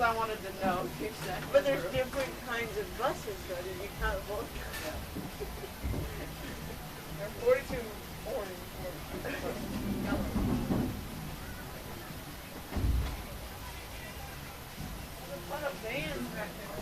I wanted to know. Exactly. But there's different kinds of buses, though. Did you count both? Yeah. There are 42 orange. Yellow. There's a lot of vans back there.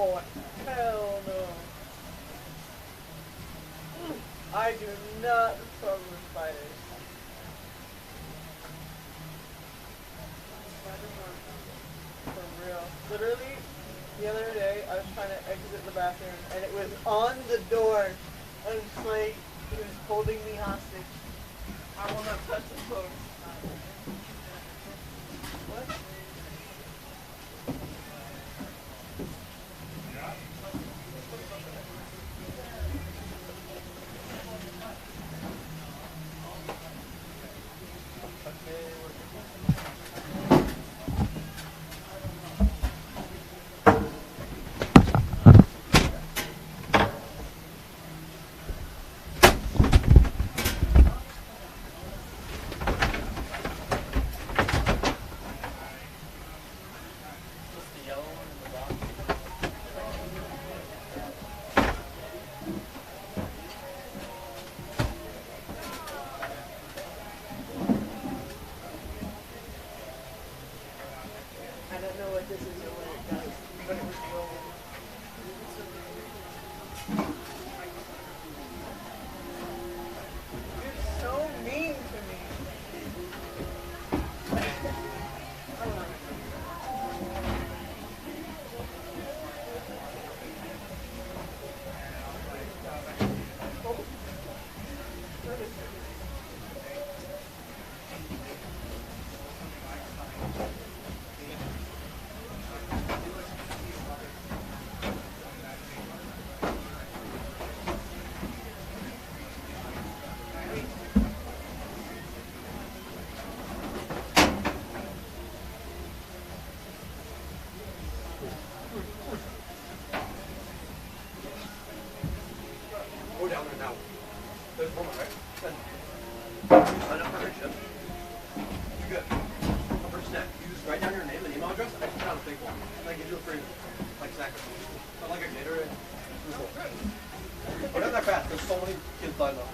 Oh, hell no. I do not struggle with spiders. For real. Literally, the other day, I was trying to exit the bathroom, and it was on the door. I was like, it was holding me hostage. I will not touch the phone. What? Down there now. There's one, right? Sign up for Richard. You're good. First step, you just write down your name and email address. I just put out a big one. And I give you a free, like, snack. Not like a Gatorade. But not that fast. There's so many kids lined up.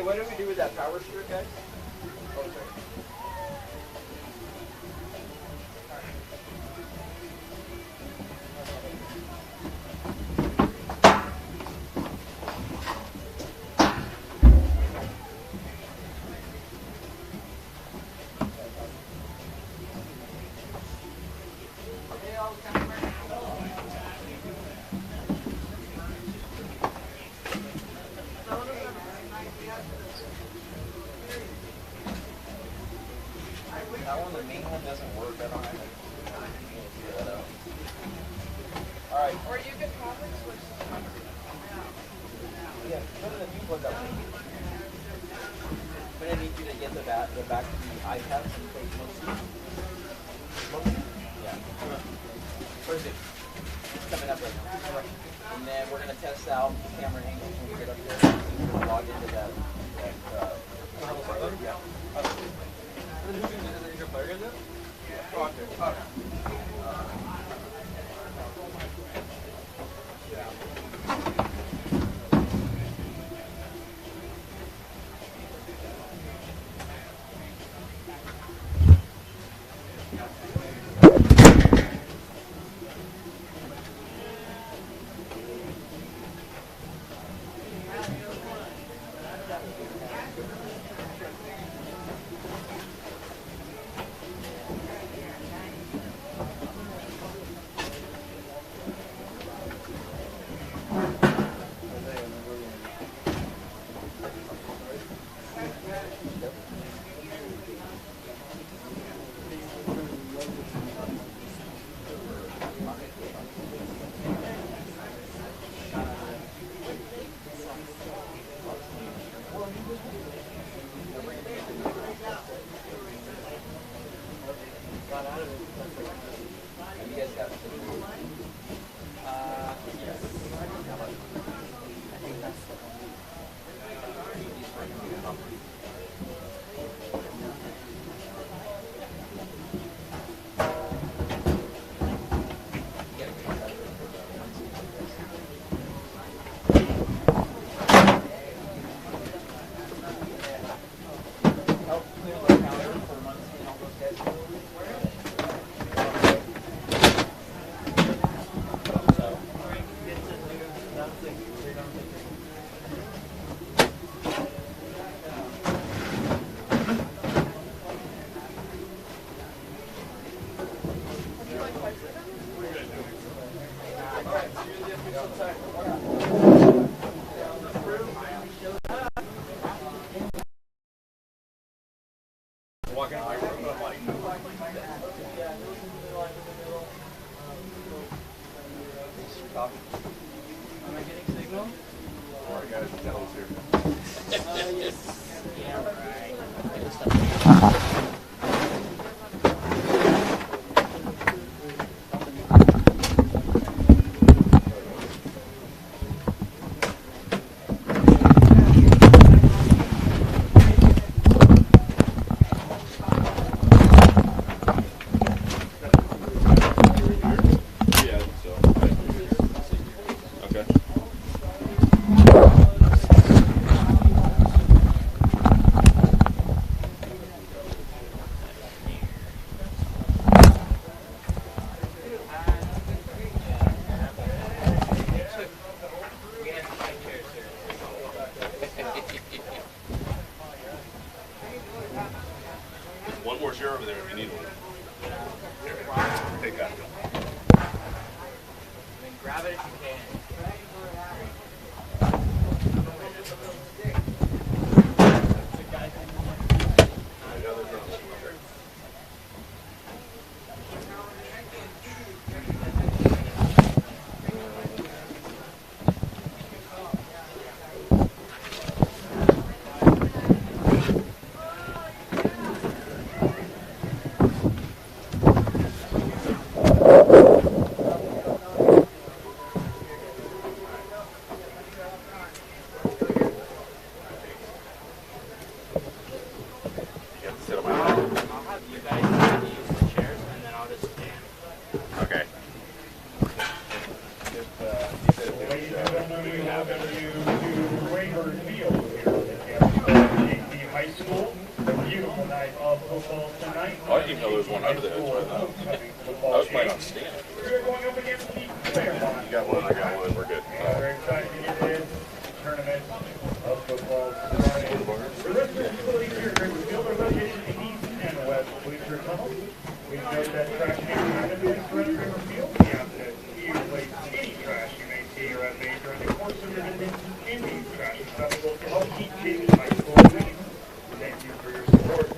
what do we do with that power strip, guys? Oh, sorry. That one, the main one doesn't work. I don't have to figure that out. Alright. Or you could probably switch to Yeah, put in a new plug up. I'm gonna need you to get the back of the iPad so you take most of it. Yeah. Where's it? It's coming up right now. And then we're gonna test out the camera angles when we get up there. We're gonna log into that yeah. Is your player good though? Yeah. Oh, okay. Walking like, Am I getting signal? alright guys, the devil's here. Yeah, right. Yeah, so. Okay. One more chair over there if you need one. Here, take that. Then grab it if you can. night of football tonight. I didn't know there was one under the hedge right now. I was planning on standing. We're going up against the Claremont. You got one, I got one, we're good. We're excited to get this tournament of football started. The rest of the facilities here at the field are located in the east and west bleacher tunnel. We note that trash can be identified throughout River Field. We ask that you place any trash you may see or have made during the course of your visit in these trash receptacles to help keep Chaffey High School clean. Thank you for your support.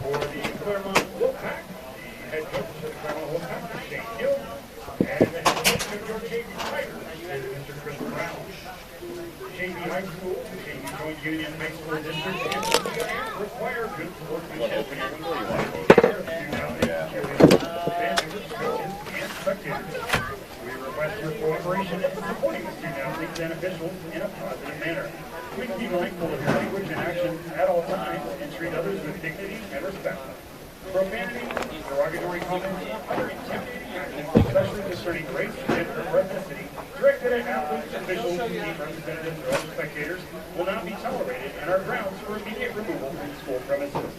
For the Claremont Wolfpack, the head coach of the Claremont Wolfpack is Shane Hill, and the head coach of your Chaffey Tigers is Mr. Chris Brown. Chaffey High School, the Chaffey Joint Union High School District, and the CIF require good sportsmanship and we request your cooperation in supporting the student athletes and officials in a positive manner. Please be mindful of your language and actions at all times and treat others with dignity and respect. Profanity, derogatory comments, or other intimidating actions, especially concerning race, gender, or ethnicity, directed at athletes, officials, team representatives, or other spectators will not be tolerated and are grounds for immediate removal from school premises.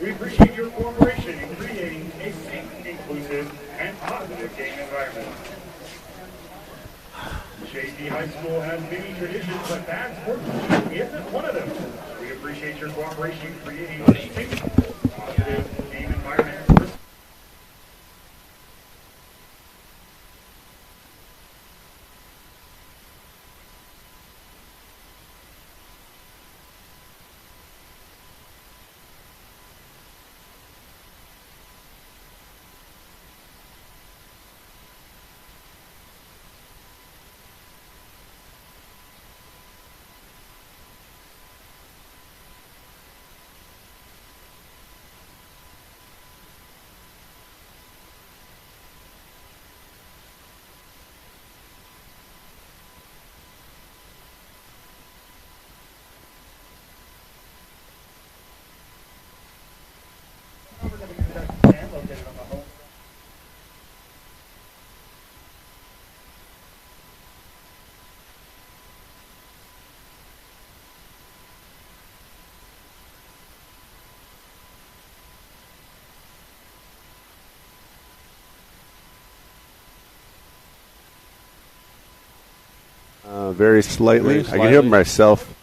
We appreciate your cooperation in creating a safe, inclusive, and positive game environment. Chaffey High School has many traditions, but bad sportsmanship isn't one of them. We appreciate your cooperation in creating a safe, positive game environment. Very slightly. Very I can hear slightly. myself.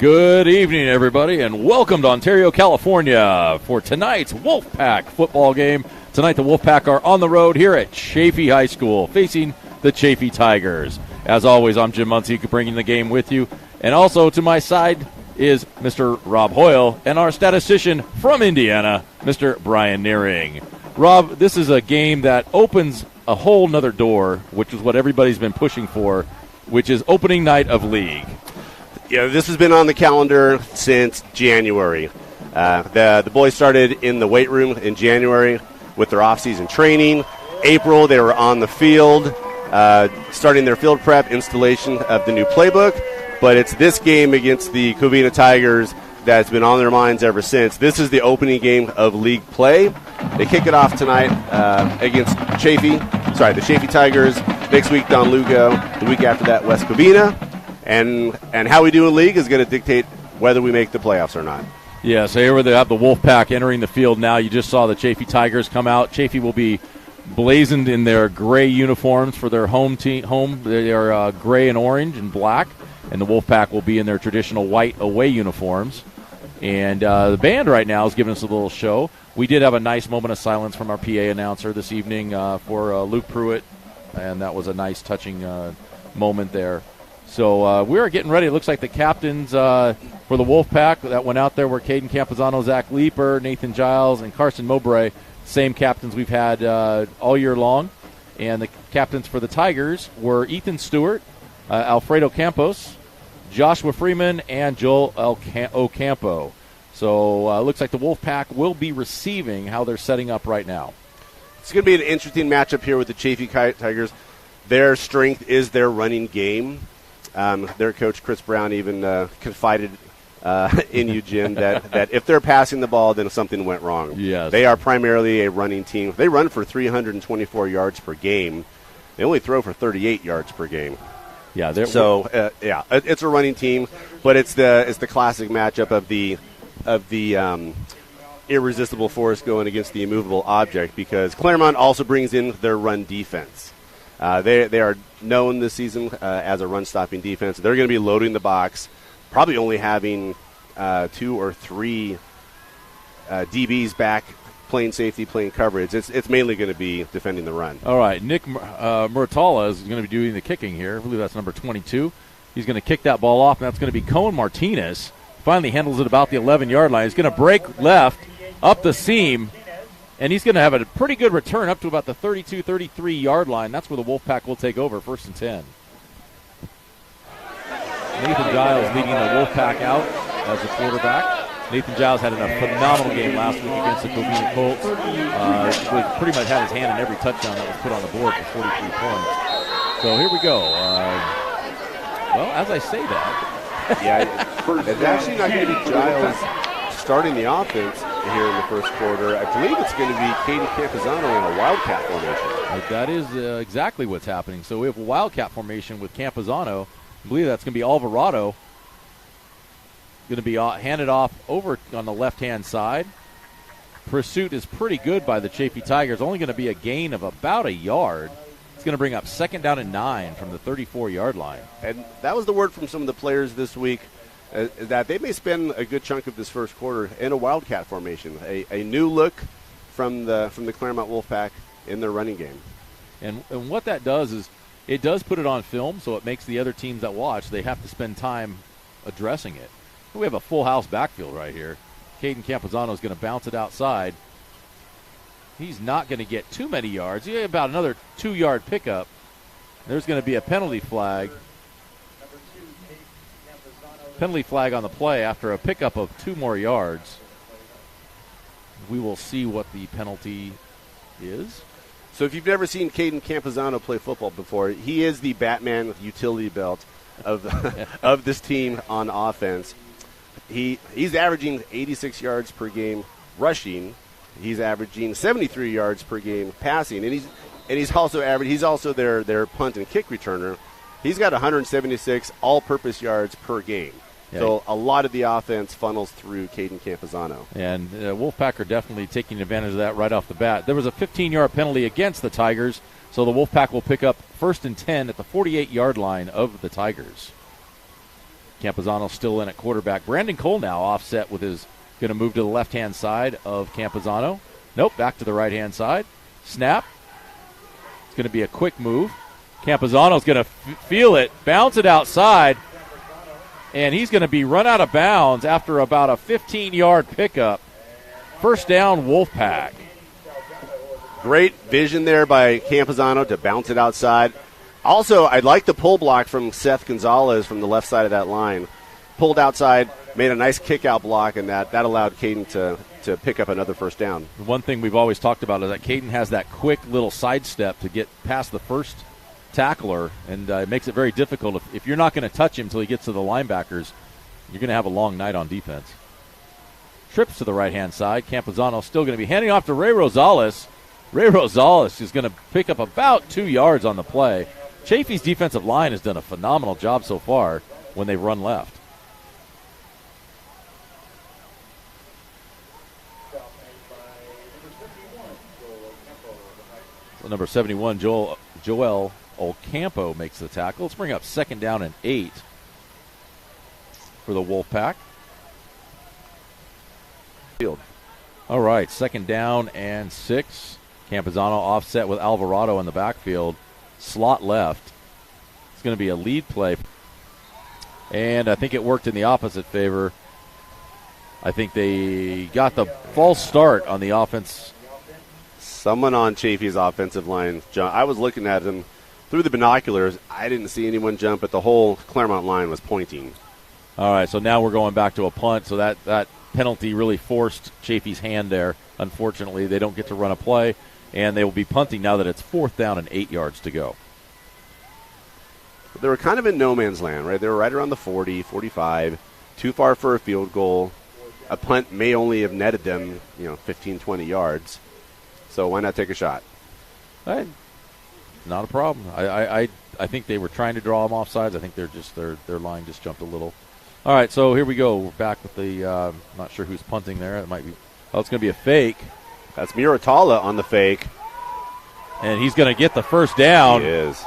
Good evening, everybody, and welcome to Ontario, California for tonight's Wolfpack football game. Tonight, the Wolfpack are on the road here at Chaffey High School, facing the Chaffey Tigers. As always, I'm Jim Muncy, bringing the game with you. And also to my side is Mr. Rob Hoyle and our statistician from Indiana, Mr. Brian Nearing. Rob, this is a game that opens a whole nother door, which is what everybody's been pushing for, which is opening night of league. Yeah, this has been on the calendar since January. The boys started in the weight room in January with their off-season training. April, they were on the field, starting their field prep, installation of the new playbook. But it's this game against the Covina Tigers that's been on their minds ever since. This is the opening game of league play. They kick it off tonight against the Chaffey Tigers. Next week, Don Lugo. The week after that, West Covina. And how we do in league is going to dictate whether we make the playoffs or not. Yeah, so here we have the Wolfpack entering the field now. You just saw the Chaffey Tigers come out. Chaffey will be blazoned in their gray uniforms for their home team. They are gray and orange and black, and the Wolfpack will be in their traditional white away uniforms. And the band right now is giving us a little show. We did have a nice moment of silence from our PA announcer this evening for Luke Pruitt, and that was a nice, touching moment there. So we are getting ready. It looks like the captains for the Wolfpack that went out there were Caden Campuzano, Zach Leeper, Nathan Giles, and Carson Mowbray. Same captains we've had all year long. And the captains for the Tigers were Ethan Stewart, Alfredo Campos, Joshua Freeman, and Joel Ocampo. So it looks like the Wolfpack will be receiving how they're setting up right now. It's going to be an interesting matchup here with the Chaffey Tigers. Their strength is their running game. Their coach, Chris Brown, even confided in you, Jim, that if they're passing the ball, then something went wrong. Yes. They are primarily a running team. They run for 324 yards per game. They only throw for 38 yards per game. Yeah. It's a running team, but it's the classic matchup of the irresistible force going against the immovable object, because Claremont also brings in their run defense. They are known this season as a run-stopping defense. They're going to be loading the box, probably only having 2 or 3 DBs back, playing safety, playing coverage. It's mainly going to be defending the run. All right, Nick Murtala is going to be doing the kicking here. I believe that's number 22. He's going to kick that ball off, and that's going to be Cohen Martinez. Finally handles it about the 11-yard line. He's going to break left up the seam, and he's going to have a pretty good return up to about the 32, 33-yard line. That's where the Wolfpack will take over, 1st and 10. Nathan Giles leading the Wolfpack out as the quarterback. Nathan Giles had a phenomenal game last week against the Covina Colts. Pretty much had his hand in every touchdown that was put on the board for 43 points. So here we go. Well, as I say that. Yeah, it's actually not going to be Giles starting the offense here in the first quarter. I believe it's going to be Caden Campuzano in a Wildcat formation. That is exactly what's happening. So we have a Wildcat formation with Campuzano. I believe that's going to be Alvarado. Going to be handed off over on the left-hand side. Pursuit is pretty good by the Chaffey Tigers. Only going to be a gain of about a yard. It's going to bring up 2nd down and 9 from the 34-yard line. And that was the word from some of the players this week, that they may spend a good chunk of this first quarter in a Wildcat formation, a new look from the Claremont Wolfpack in their running game. And what that does is it does put it on film, so it makes the other teams that watch, they have to spend time addressing it. We have a full house backfield right here. Caden Campuzano is going to bounce it outside. He's not going to get too many yards. He had about another 2-yard pickup. There's going to be a penalty flag. Penalty flag on the play after a pickup of 2 more yards. We will see what the penalty is. So if you've never seen Caden Campuzano play football before, he is the Batman utility belt of this team on offense. He's averaging 86 yards per game rushing. He's averaging 73 yards per game passing, and he's also their punt and kick returner. He's got 176 all-purpose yards per game. Yeah. So a lot of the offense funnels through Caden Campuzano. And Wolfpack are definitely taking advantage of that right off the bat. There was a 15-yard penalty against the Tigers, so the Wolfpack will pick up 1st and 10 at the 48-yard line of the Tigers. Campuzano still in at quarterback. Brandon Cole now offset with his, going to move to the left-hand side of Campuzano. Nope, back to the right-hand side. Snap. It's going to be a quick move. Campuzano's going to feel it, bounce it outside, and he's going to be run out of bounds after about a 15-yard pickup. First down, Wolfpack. Great vision there by Campuzano to bounce it outside. Also, I like the pull block from Seth Gonzalez from the left side of that line. Pulled outside, made a nice kick-out block, and that allowed Caden to pick up another first down. One thing we've always talked about is that Caden has that quick little sidestep to get past the first tackler, and it makes it very difficult. If you're not going to touch him until he gets to the linebackers, you're going to have a long night on defense. Trips to the right-hand side. Campuzano still going to be handing off to Ray Rosales. Ray Rosales is going to pick up about 2 yards on the play. Chaffey's defensive line has done a phenomenal job so far when they run left. So number 71, Joel Ocampo makes the tackle. Let's bring up second down and 8 for the Wolfpack. Field. All right, second down and 6. Campuzano offset with Alvarado in the backfield. Slot left. It's going to be a lead play. And I think it worked in the opposite favor. I think they got the false start on the offense. Someone on Chaffey's offensive line. I was looking at him through the binoculars. I didn't see anyone jump, but the whole Claremont line was pointing. All right, so now we're going back to a punt. So that penalty really forced Chaffey's hand there. Unfortunately, they don't get to run a play. And they will be punting now that it's 4th down and 8 yards to go. They were kind of in no man's land, right? They were right around the 40, 45, too far for a field goal. A punt may only have netted them, 15, 20 yards. So why not take a shot? Right. Not a problem. I think they were trying to draw them off sides. I think their line just jumped a little. All right, so here we go. We're back with the not sure who's punting there. It might be. Oh, it's going to be a fake. That's Muratala on the fake. And he's going to get the first down. He is.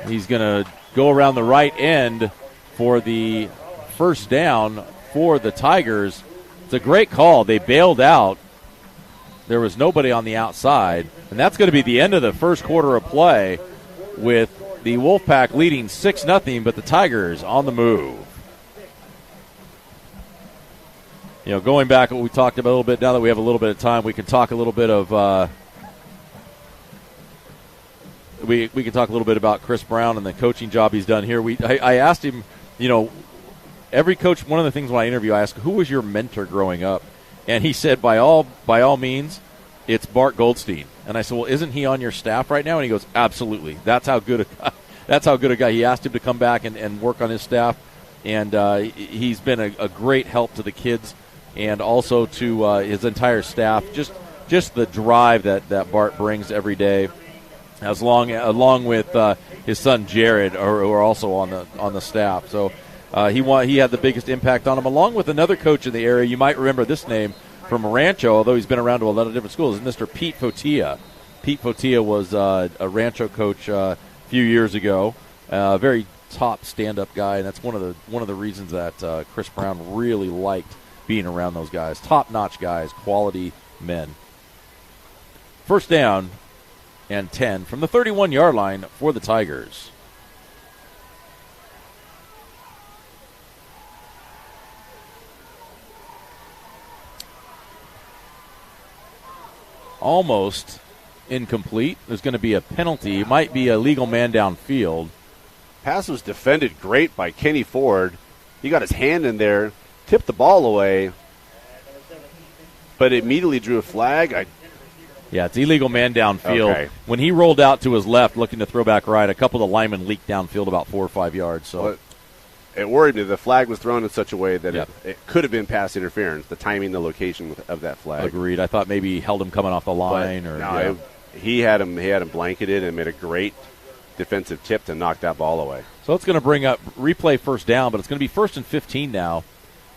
He's going to go around the right end for the first down for the Tigers. It's a great call. They bailed out. There was nobody on the outside. And that's going to be the end of the first quarter of play with the Wolfpack leading 6-0, but the Tigers on the move. Going back what we talked about a little bit, now that we have a little bit of time, we can talk a little bit of we can talk a little bit about Chris Brown and the coaching job he's done here. I asked him, every coach, one of the things when I interview, I ask, who was your mentor growing up? And he said, by all means, it's Bart Goldstein. And I said, well, isn't he on your staff right now? And he goes, absolutely. That's how good a guy. He asked him to come back and work on his staff, and he's been a great help to the kids and also to his entire staff. Just the drive that Bart brings every day, along with his son Jared, who are also on the staff. So he had the biggest impact on him, along with another coach in the area. You might remember this name from Rancho, although he's been around to a lot of different schools, is Mr. Pete Fotia. Pete Fotia was a Rancho coach a few years ago. Very top stand-up guy, and that's one of the reasons that Chris Brown really liked being around those guys. Top-notch guys, quality men. First down and 10 from the 31-yard line for the Tigers. Almost incomplete. There's going to be a penalty. It might be a legal man downfield. Pass was defended great by Kenny Ford. He got his hand in there, tipped the ball away, but immediately drew a flag. Yeah, it's illegal man downfield. Okay. When he rolled out to his left looking to throw back right, a couple of the linemen leaked downfield about 4 or 5 yards. So it worried me. The flag was thrown in such a way that Yep. it could have been pass interference, the timing, the location of that flag. Agreed. I thought maybe he held him coming off the line. He had him blanketed and made a great defensive tip to knock that ball away. So it's going to bring up replay first down, but it's going to be 1st and 15 now,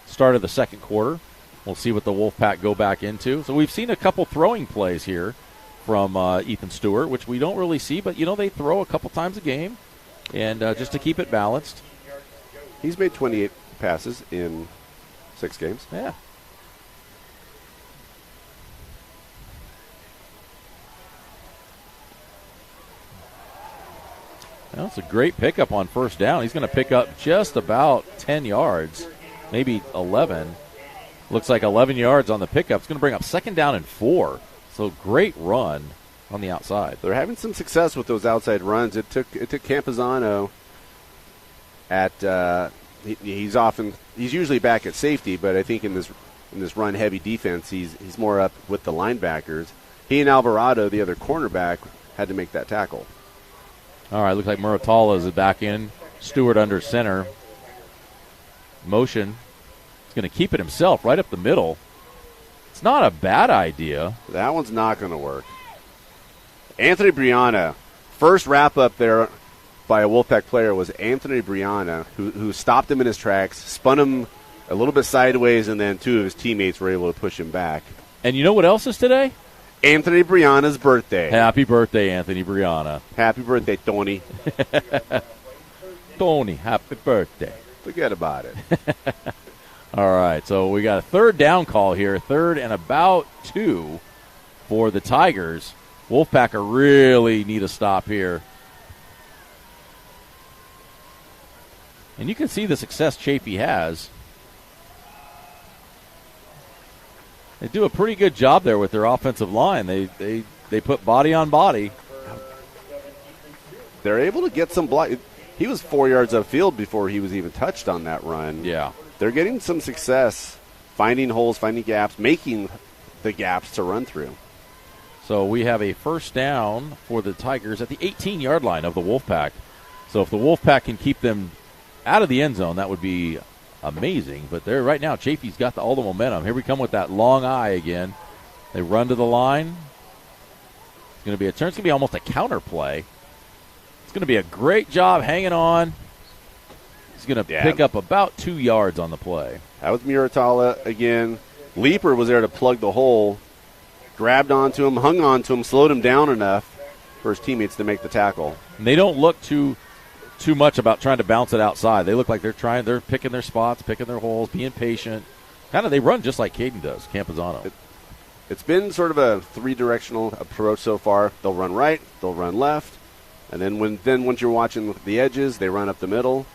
start of the second quarter. We'll see what the Wolfpack go back into. So we've seen a couple throwing plays here from Ethan Stewart, which we don't really see, but, they throw a couple times a game, and just to keep it balanced. He's made 28 passes in 6 games. Yeah. That's a great pickup on first down. He's going to pick up just about 10 yards, maybe 11. Looks like 11 yards on the pickup. It's going to bring up 2nd down and 4. So great run on the outside. They're having some success with those outside runs. It took Campazano at he's usually back at safety, but I think in this run heavy defense he's more up with the linebackers. He and Alvarado, the other cornerback, had to make that tackle. All right, looks like Muratala is back in. Stewart under center. Motion. He's going to keep it himself right up the middle. It's not a bad idea. That one's not going to work. Anthony Brianna, first wrap up there by a Wolfpack player was Anthony Brianna, who stopped him in his tracks, spun him a little bit sideways, and then 2 of his teammates were able to push him back. And you know what else is today? Anthony Brianna's birthday. Happy birthday, Anthony Brianna. Happy birthday, Tony. Tony, happy birthday. Forget about it. All right, so we got a 3rd down call here, 3rd and about 2 for the Tigers. Wolfpack really need a stop here. And you can see the success Chaffey has. They do a pretty good job there with their offensive line. They put body on body. They're able to get some block. He was 4 yards upfield before he was even touched on that run. Yeah. They're getting some success, finding holes, finding gaps, making the gaps to run through. So we have a 1st down for the Tigers at the 18-yard line of the Wolfpack. So if the Wolfpack can keep them out of the end zone, that would be amazing. But there right now, Chaffey's got all the momentum. Here we come with that long eye again. They run to the line. It's going to be a turn. It's going to be almost a counter play. It's going to be a great job hanging on. He's going to pick up about 2 yards on the play. That was Muratala again. Leaper was there to plug the hole. Grabbed onto him, hung onto him, slowed him down enough for his teammates to make the tackle. And they don't look too much about trying to bounce it outside. They look like they're picking their spots, picking their holes, being patient. Kind of they run just like Caden does, Campazano. It's been sort of a 3-directional approach so far. They'll run right, they'll run left, and then once you're watching the edges, they run up the middle.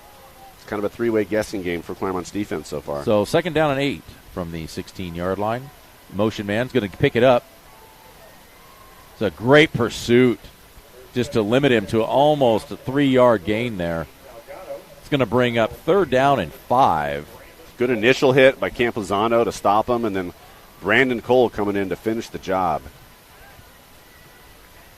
It's kind of a 3-way guessing game for Claremont's defense so far. So 2nd down and 8 from the 16-yard line. Motion man's going to pick it up. It's a great pursuit just to limit him to almost a 3-yard gain there. It's going to bring up 3rd down and 5. Good initial hit by Campazano to stop him, and then Brandon Cole coming in to finish the job.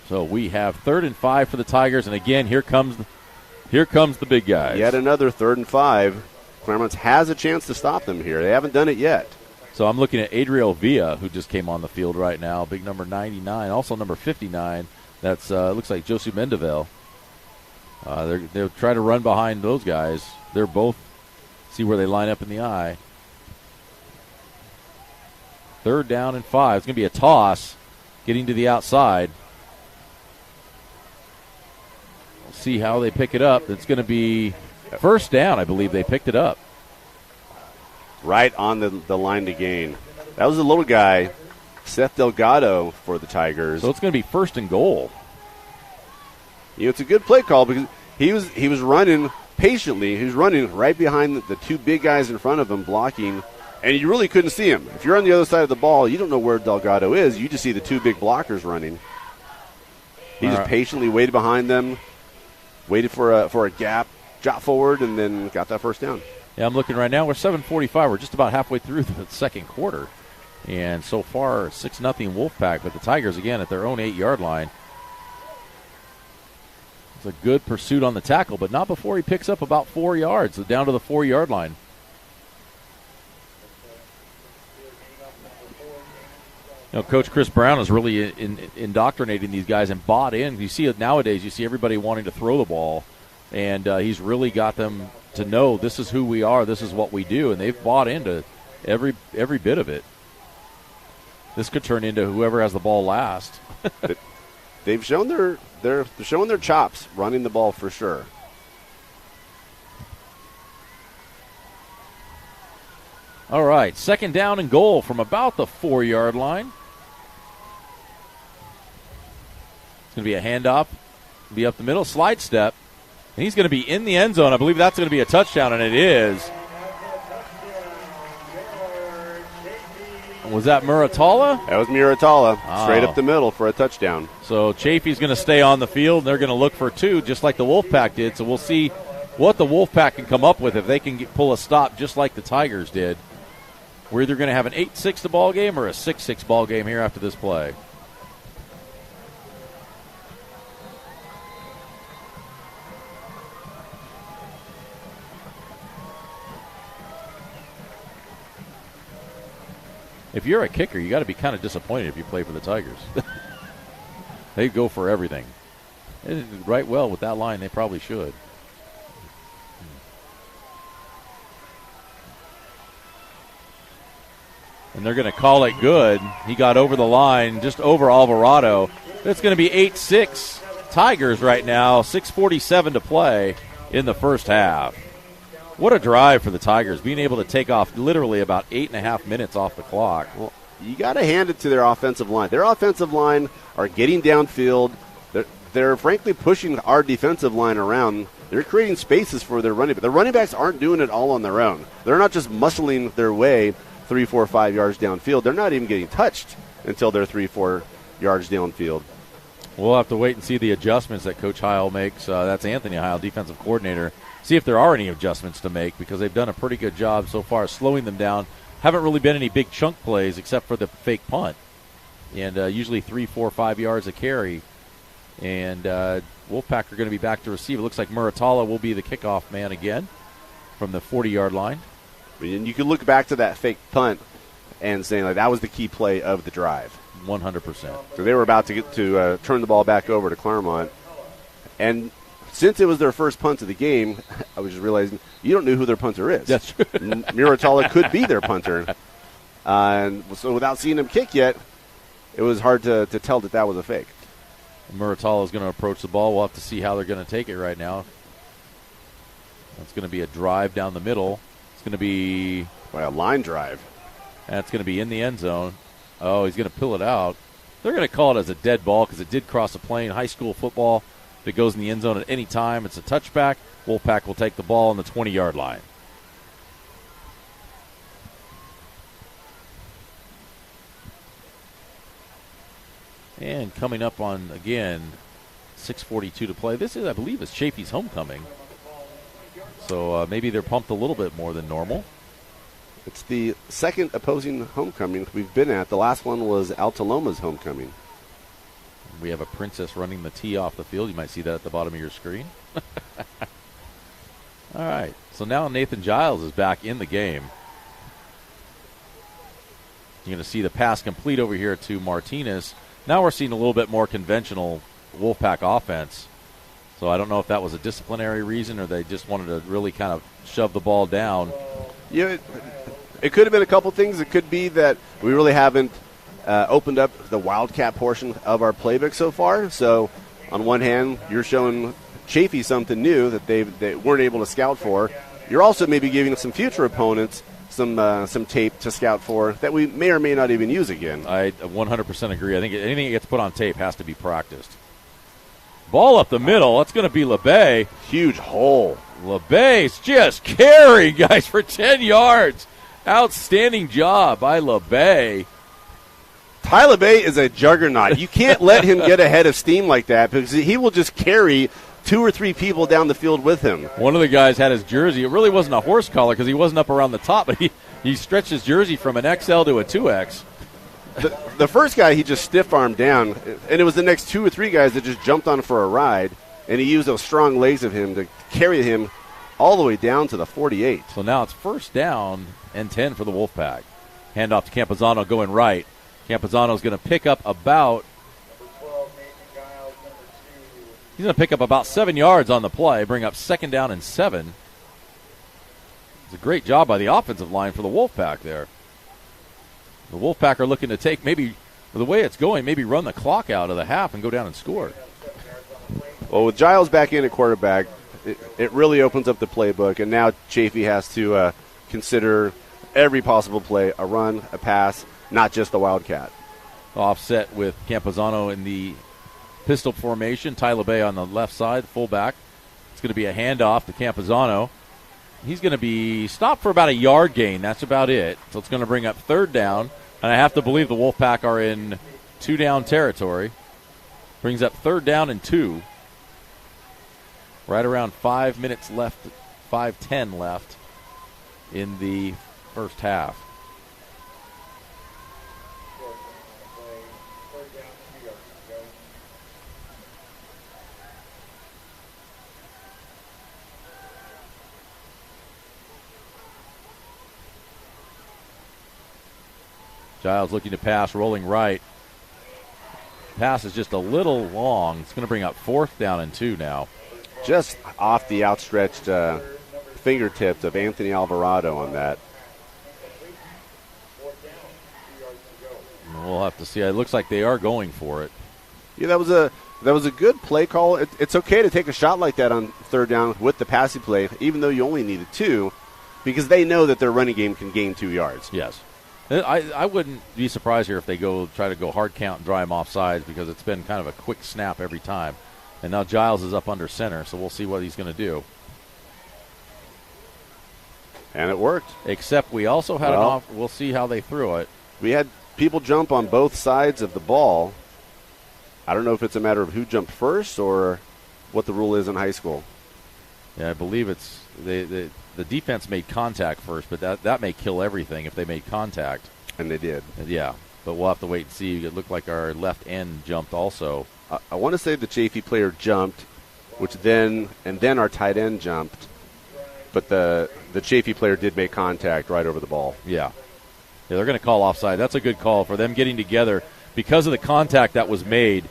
So we have 3rd and 5 for the Tigers, and again, here comes the big guys. Yet another 3rd and 5. Claremont has a chance to stop them here. They haven't done it yet. So I'm looking at Adriel Villa, who just came on the field right now, big number 99, also number 59. That's looks like Josu Mendevel. They'll try to run behind those guys. They're both, see where they line up in the eye. 3rd down and 5. It's going to be a toss getting to the outside. We'll see how they pick it up. It's going to be 1st down, I believe they picked it up. Right on the line to gain. That was a little guy, Seth Delgado, for the Tigers. So it's going to be 1st and goal. It's a good play call because he was running patiently. He was running right behind the 2 big guys in front of him blocking, and you really couldn't see him. If you're on the other side of the ball, you don't know where Delgado is. You just see the 2 big blockers running. He just patiently waited behind them, waited for a gap, dropped forward, and then got that 1st down. Yeah, I'm looking right now. We're 7:45. We're just about halfway through the 2nd quarter. And so far, 6-0 Wolfpack. But the Tigers, again, at their own 8-yard line. It's a good pursuit on the tackle, but not before he picks up about 4 yards, down to the 4-yard line. Coach Chris Brown is really indoctrinating these guys and bought in. You see it nowadays. You see everybody wanting to throw the ball. And he's really got them to know this is who we are, this is what we do, and they've bought into every bit of it. This could turn into whoever has the ball last. They've shown they're showing their chops running the ball for sure. All right, 2nd down and goal from about the 4-yard line. It's going to be a handoff, be up the middle, slide step, and he's going to be in the end zone. I believe that's going to be a touchdown, and it is. Was that Muratalla? That was Muratalla, straight up the middle for a touchdown. So Chaffey's going to stay on the field, and they're going to look for 2, just like the Wolfpack did. So we'll see what the Wolfpack can come up with if they can pull a stop just like the Tigers did. We're either going to have an 8-6 ball game or a 6-6 ball game here after this play. If you're a kicker, you got to be kind of disappointed if you play for the Tigers. They go for everything. They did right well with that line. They probably should. And they're going to call it good. He got over the line, just over Alvarado. It's going to be 8-6 Tigers right now. 6:47 to play in the first half. What a drive for the Tigers, being able to take off literally about 8.5 minutes off the clock. Well, you got to hand it to their offensive line. Their offensive line are getting downfield. They're frankly pushing our defensive line around. They're creating spaces for their running backs. The running backs aren't doing it all on their own. They're not just muscling their way 3, 4, 5 yards downfield. They're not even getting touched until they're 3, 4 yards downfield. We'll have to wait and see the adjustments that Coach Heil makes. That's Anthony Heil, defensive coordinator. See if there are any adjustments to make, because they've done a pretty good job so far slowing them down. Haven't really been any big chunk plays except for the fake punt. And usually 3, 4, 5 yards a carry. And Wolfpack are going to be back to receive. It looks like Muratalla will be the kickoff man again from the 40-yard line. And you can look back to that fake punt and say, like, that was the key play of the drive. 100%. So they were about to get to turn the ball back over to Claremont. And since it was their first punt of the game, I was just realizing you don't know who their punter is. That's true. Muratalla could be their punter. And so without seeing him kick yet, it was hard to tell that was a fake. Muratalla is going to approach the ball. We'll have to see how they're going to take it right now. That's going to be a drive down the middle. It's going to be a line drive. That's going to be in the end zone. Oh, he's going to pull it out. They're going to call it as a dead ball because it did cross a plane. High school football, if it goes in the end zone at any time, it's a touchback. Wolfpack will take the ball on the 20-yard line. And coming up on, again, 6:42 to play. This is, I believe, is Chaffey's homecoming. So maybe they're pumped a little bit more than normal. It's the second opposing homecoming we've been at. The last one was Altaloma's homecoming. We have a princess running the tee off the field. You might see that at the bottom of your screen. All right. So now Nathan Giles is back in the game. You're going to see the pass complete over here to Martinez. Now we're seeing a little bit more conventional Wolfpack offense. So I don't know if that was a disciplinary reason or they just wanted to really kind of shove the ball down. Yeah, it could have been a couple things. It could be that we really haven't opened up the Wildcat portion of our playbook so far. So on one hand, you're showing Chaffey something new that they weren't able to scout for. You're also maybe giving some future opponents some tape to scout for that we may or may not even use again. I 100% agree. I think anything that gets put on tape has to be practiced. Ball up the middle. That's going to be LeBay. Huge hole. LeBay's just carrying, guys, for 10 yards. Outstanding job by LeBay. Ty LeBay is a juggernaut. You can't let him get ahead of steam like that because he will just carry 2 or 3 people down the field with him. One of the guys had his jersey. It really wasn't a horse collar because he wasn't up around the top, but he stretched his jersey from an XL to a 2X. The first guy he just stiff-armed down, and it was the next 2 or 3 guys that just jumped on for a ride, and he used those strong legs of him to carry him all the way down to the 48. So now it's first down and 10 for the Wolfpack. Handoff to Campazano going right. Campazano's going to pick up about He's going to pick up about 7 yards on the play, bring up 2nd down and 7. It's a great job by the offensive line for the Wolfpack there. The Wolfpack are looking to take maybe the way it's going, maybe run the clock out of the half and go down and score. Well, with Giles back in at quarterback, it really opens up the playbook, and now Chaffey has to consider every possible play, a run, a pass, not just the Wildcat. Offset with Campuzano in the pistol formation. Tyler Bay on the left side, fullback. It's going to be a handoff to Campuzano. He's going to be stopped for about a yard gain. That's about it. So it's going to bring up third down. And I have to believe the Wolfpack are in two-down territory. Brings up third down and 2. Right around 5 minutes left, 5:10 left in the first half. Giles looking to pass, rolling right. Pass is just a little long. It's going to bring up 4th down and 2 now. Just off the outstretched fingertips of Anthony Alvarado on that. We'll have to see. It looks like they are going for it. Yeah, that was a good play call. It's okay to take a shot like that on third down with the passing play, even though you only needed 2, because they know that their running game can gain 2 yards. Yes. I wouldn't be surprised here if they try to go hard count and dry him off sides, because it's been kind of a quick snap every time. And now Giles is up under center, so we'll see what he's going to do. And it worked. Except we also had we'll see how they threw it. We had people jump on both sides of the ball. I don't know if it's a matter of who jumped first or what the rule is in high school. Yeah, I believe it's the defense made contact first, but that may kill everything if they made contact. And they did. Yeah, but we'll have to wait and see. It looked like our left end jumped also. I want to say the Chaffey player jumped, and then our tight end jumped, but the Chaffey player did make contact right over the ball. Yeah, they're going to call offside. That's a good call for them getting together because of the contact that was made.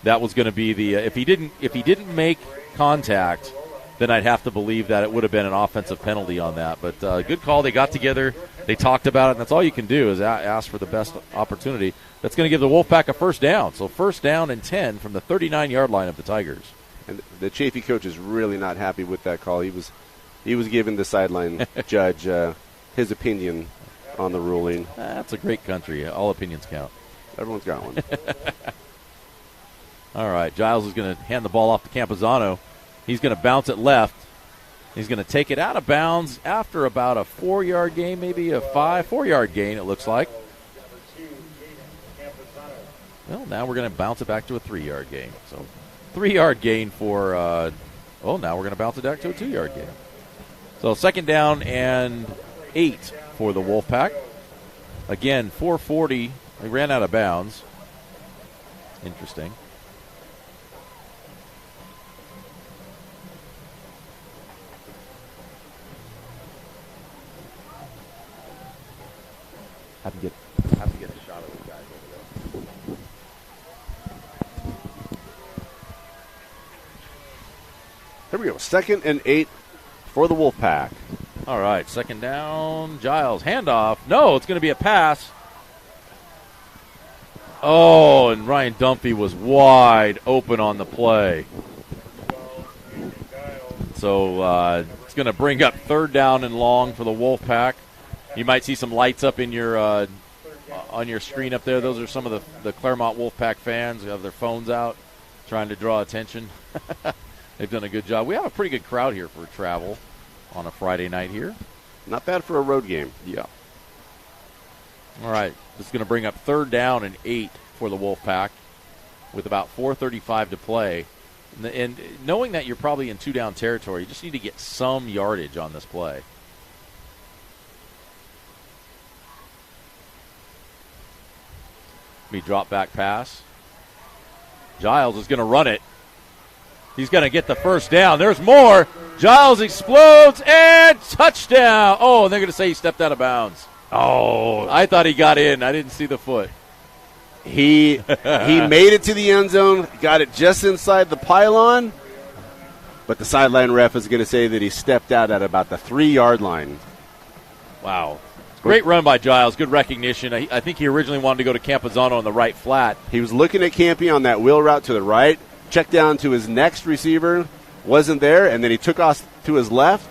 That was going to be the if he didn't make contact, then I'd have to believe that it would have been an offensive penalty on that. But good call. They got together. They talked about it, and that's all you can do is ask for the best opportunity. That's going to give the Wolfpack a first down. So first down and 10 from the 39-yard line of the Tigers. And the Chaffey coach is really not happy with that call. He was giving the sideline judge his opinion on the ruling. That's a great country. All opinions count. Everyone's got one. All right, Giles is going to hand the ball off to Campuzano. He's going to bounce it left. He's going to take it out of bounds after about a 4-yard gain, maybe a 4-yard gain, it looks like. Well, now we're going to bounce it back to a 3-yard gain. So 3-yard gain for, now we're going to bounce it back to a 2-yard gain. So second down and 8 for the Wolfpack. Again, 4:40. They ran out of bounds. Interesting. Have to get a shot of these guys over there. Here we go. 2nd and 8 for the Wolfpack. All right, second down. Giles, handoff. No, it's going to be a pass. Oh, and Ryan Dunphy was wide open on the play. So it's going to bring up third down and long for the Wolfpack. You might see some lights up in your on your screen up there. Those are some of the Claremont Wolfpack fans who have their phones out trying to draw attention. They've done a good job. We have a pretty good crowd here for travel on a Friday night here. Not bad for a road game. Yeah. All right. This is going to bring up third down and 8 for the Wolfpack with about 4:35 to play. And knowing that you're probably in two-down territory, you just need to get some yardage on this play. Drop back pass. Giles is going to run it. He's going to get the first down. There's more. Giles explodes and touchdown. Oh, and they're going to say he stepped out of bounds. Oh, I thought he got in. I didn't see the foot. He made it to the end zone, got it just inside the pylon, but the sideline ref is going to say that he stepped out at about the 3-yard line. Wow. Great run by Giles. Good recognition. I think he originally wanted to go to Campazano on the right flat. He was looking at Campy on that wheel route to the right, checked down to his next receiver, wasn't there, and then he took off to his left,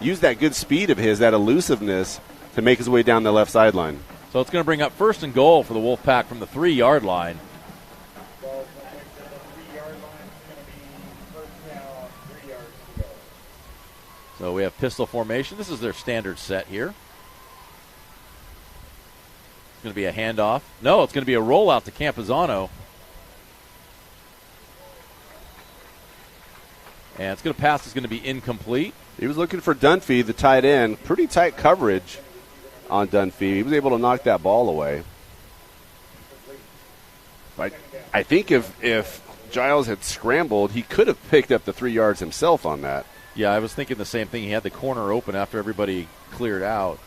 used that good speed of his, that elusiveness, to make his way down the left sideline. So it's going to bring up 1st and goal for the Wolfpack from the 3-yard line. So we have pistol formation. This is their standard set here. It's going to be a handoff. No, it's going to be a rollout to Campazano. And it's going to pass. It's going to be incomplete. He was looking for Dunphy, the tight end. Pretty tight coverage on Dunphy. He was able to knock that ball away. I think if Giles had scrambled, he could have picked up the 3 yards himself on that. Yeah, I was thinking the same thing. He had the corner open after everybody cleared out.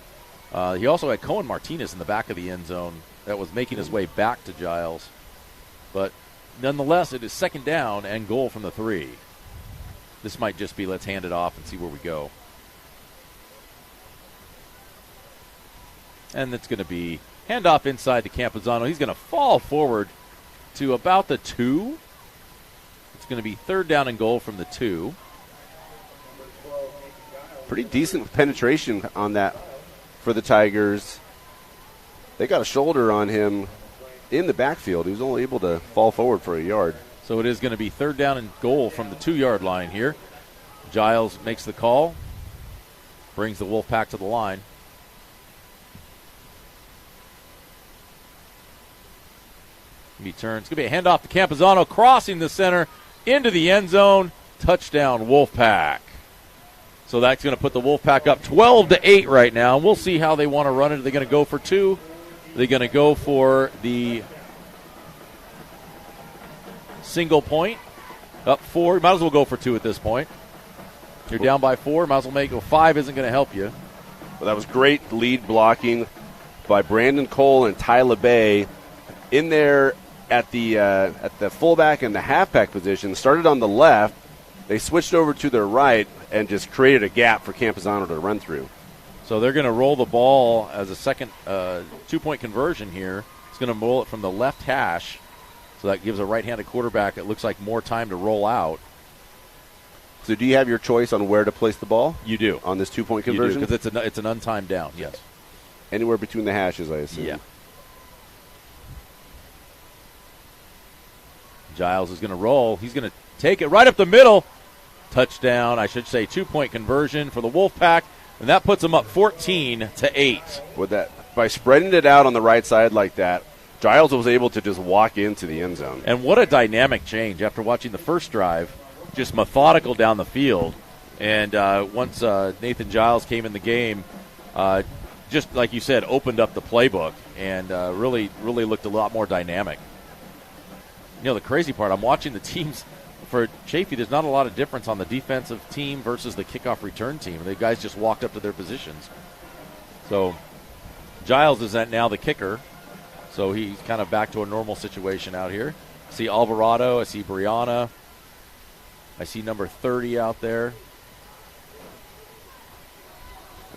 He also had Cohen Martinez in the back of the end zone that was making his way back to Giles. But nonetheless, it is 2nd down and goal from the 3. This might just be let's hand it off and see where we go. And it's going to be handoff inside to Campazano. He's going to fall forward to about the 2. It's going to be 3rd down and goal from the 2. Pretty decent penetration on that for the Tigers. They got a shoulder on him in the backfield. He was only able to fall forward for a yard. So it is going to be 3rd down and goal from the 2-yard line here. Giles makes the call, brings the Wolfpack to the line. He turns. It's going to be a handoff to Campazano, crossing the center into the end zone. Touchdown, Wolfpack. So that's going to put the Wolfpack up 12-8 right now. We'll see how they want to run it. Are they going to go for 2? Are they going to go for the single point? Up 4. You might as well go for 2 at this point. You're down by 4. Might as well make it. 5 isn't going to help you. Well, that was great lead blocking by Brandon Cole and Tyler Bay in there at the fullback and the halfback position. Started on the left. They switched over to their right and just created a gap for Campazano to run through. So they're going to roll the ball as a second 2-point conversion here. It's going to roll it from the left hash. So that gives a right-handed quarterback, it looks like, more time to roll out. So do you have your choice on where to place the ball? You do. On this 2-point conversion? Because it's an untimed down, yes. Anywhere between the hashes, I assume. Yeah. Giles is going to roll. He's going to take it right up the middle. Touchdown, I should say 2-point conversion for the Wolfpack, and that puts them up 14-8. With that, by spreading it out on the right side like that, Giles was able to just walk into the end zone. And what a dynamic change after watching the first drive, just methodical down the field. And once Nathan Giles came in the game, just like you said, opened up the playbook and really looked a lot more dynamic. You know, the crazy part, I'm watching the teams for Chaffey. There's not a lot of difference on the defensive team versus the kickoff return team. The guys just walked up to their positions. So Giles is now the kicker. So he's kind of back to a normal situation out here. I see Alvarado. I see Brianna. I see number 30 out there.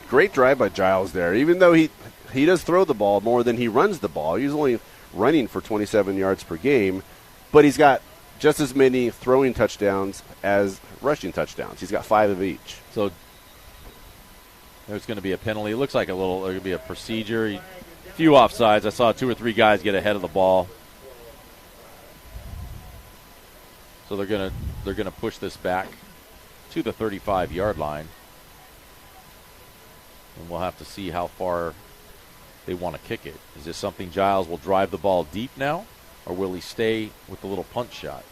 Great drive by Giles there. Even though he does throw the ball more than he runs the ball. He's only running for 27 yards per game. But he's got just as many throwing touchdowns as rushing touchdowns. He's got 5 of each. So there's going to be a penalty. It looks like there's going to be a procedure. A few offsides. I saw 2 or 3 guys get ahead of the ball. So they're going to push this back to the 35-yard line. And we'll have to see how far they want to kick it. Is this something Giles will drive the ball deep now? Or will he stay with the little punch shot?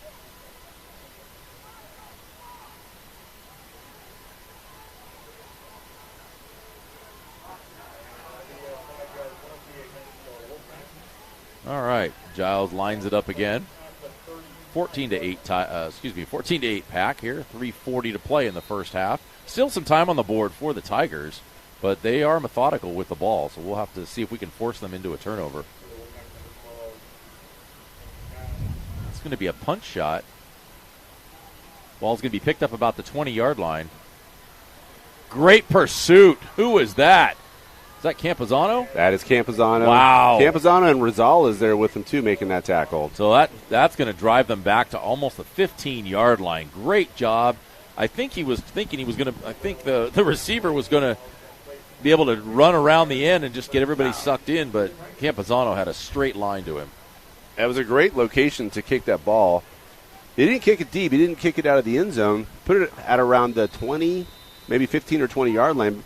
All right, Giles lines it up again. 14-8 pack here. 3:40 to play in the first half. Still some time on the board for the Tigers, but they are methodical with the ball, so we'll have to see if we can force them into a turnover. Going to be a punch shot. Ball's going to be picked up about the 20-yard line. Great pursuit. Who was that? Is that Campuzano? That is Campuzano. Wow. Campuzano and Rizal is there with him, too, making that tackle. So that's going to drive them back to almost the 15-yard line. Great job. I think he was thinking he was going to – I think the receiver was going to be able to run around the end and just get everybody sucked in, but Campuzano had a straight line to him. That was a great location to kick that ball. He didn't kick it deep. He didn't kick it out of the end zone. Put it at around the 20, maybe 15 or 20-yard line.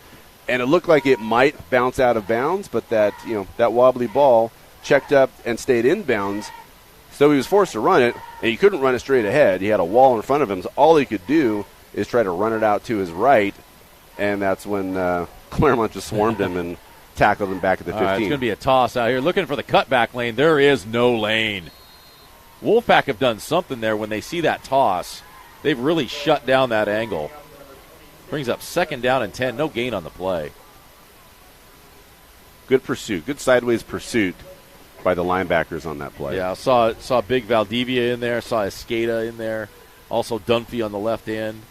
And it looked like it might bounce out of bounds, but that wobbly ball checked up and stayed inbounds. So he was forced to run it, and he couldn't run it straight ahead. He had a wall in front of him, so all he could do is try to run it out to his right, and that's when Claremont just swarmed him and tackled him back at the 15. It's going to be a toss out here. Looking for the cutback lane. There is no lane. Wolfpack have done something there when they see that toss. They've really shut down that angle. Brings up 2nd down and 10. No gain on the play. Good pursuit. Good sideways pursuit by the linebackers on that play. Yeah, I saw Big Valdivia in there. Saw Escada in there. Also Dunphy on the left end.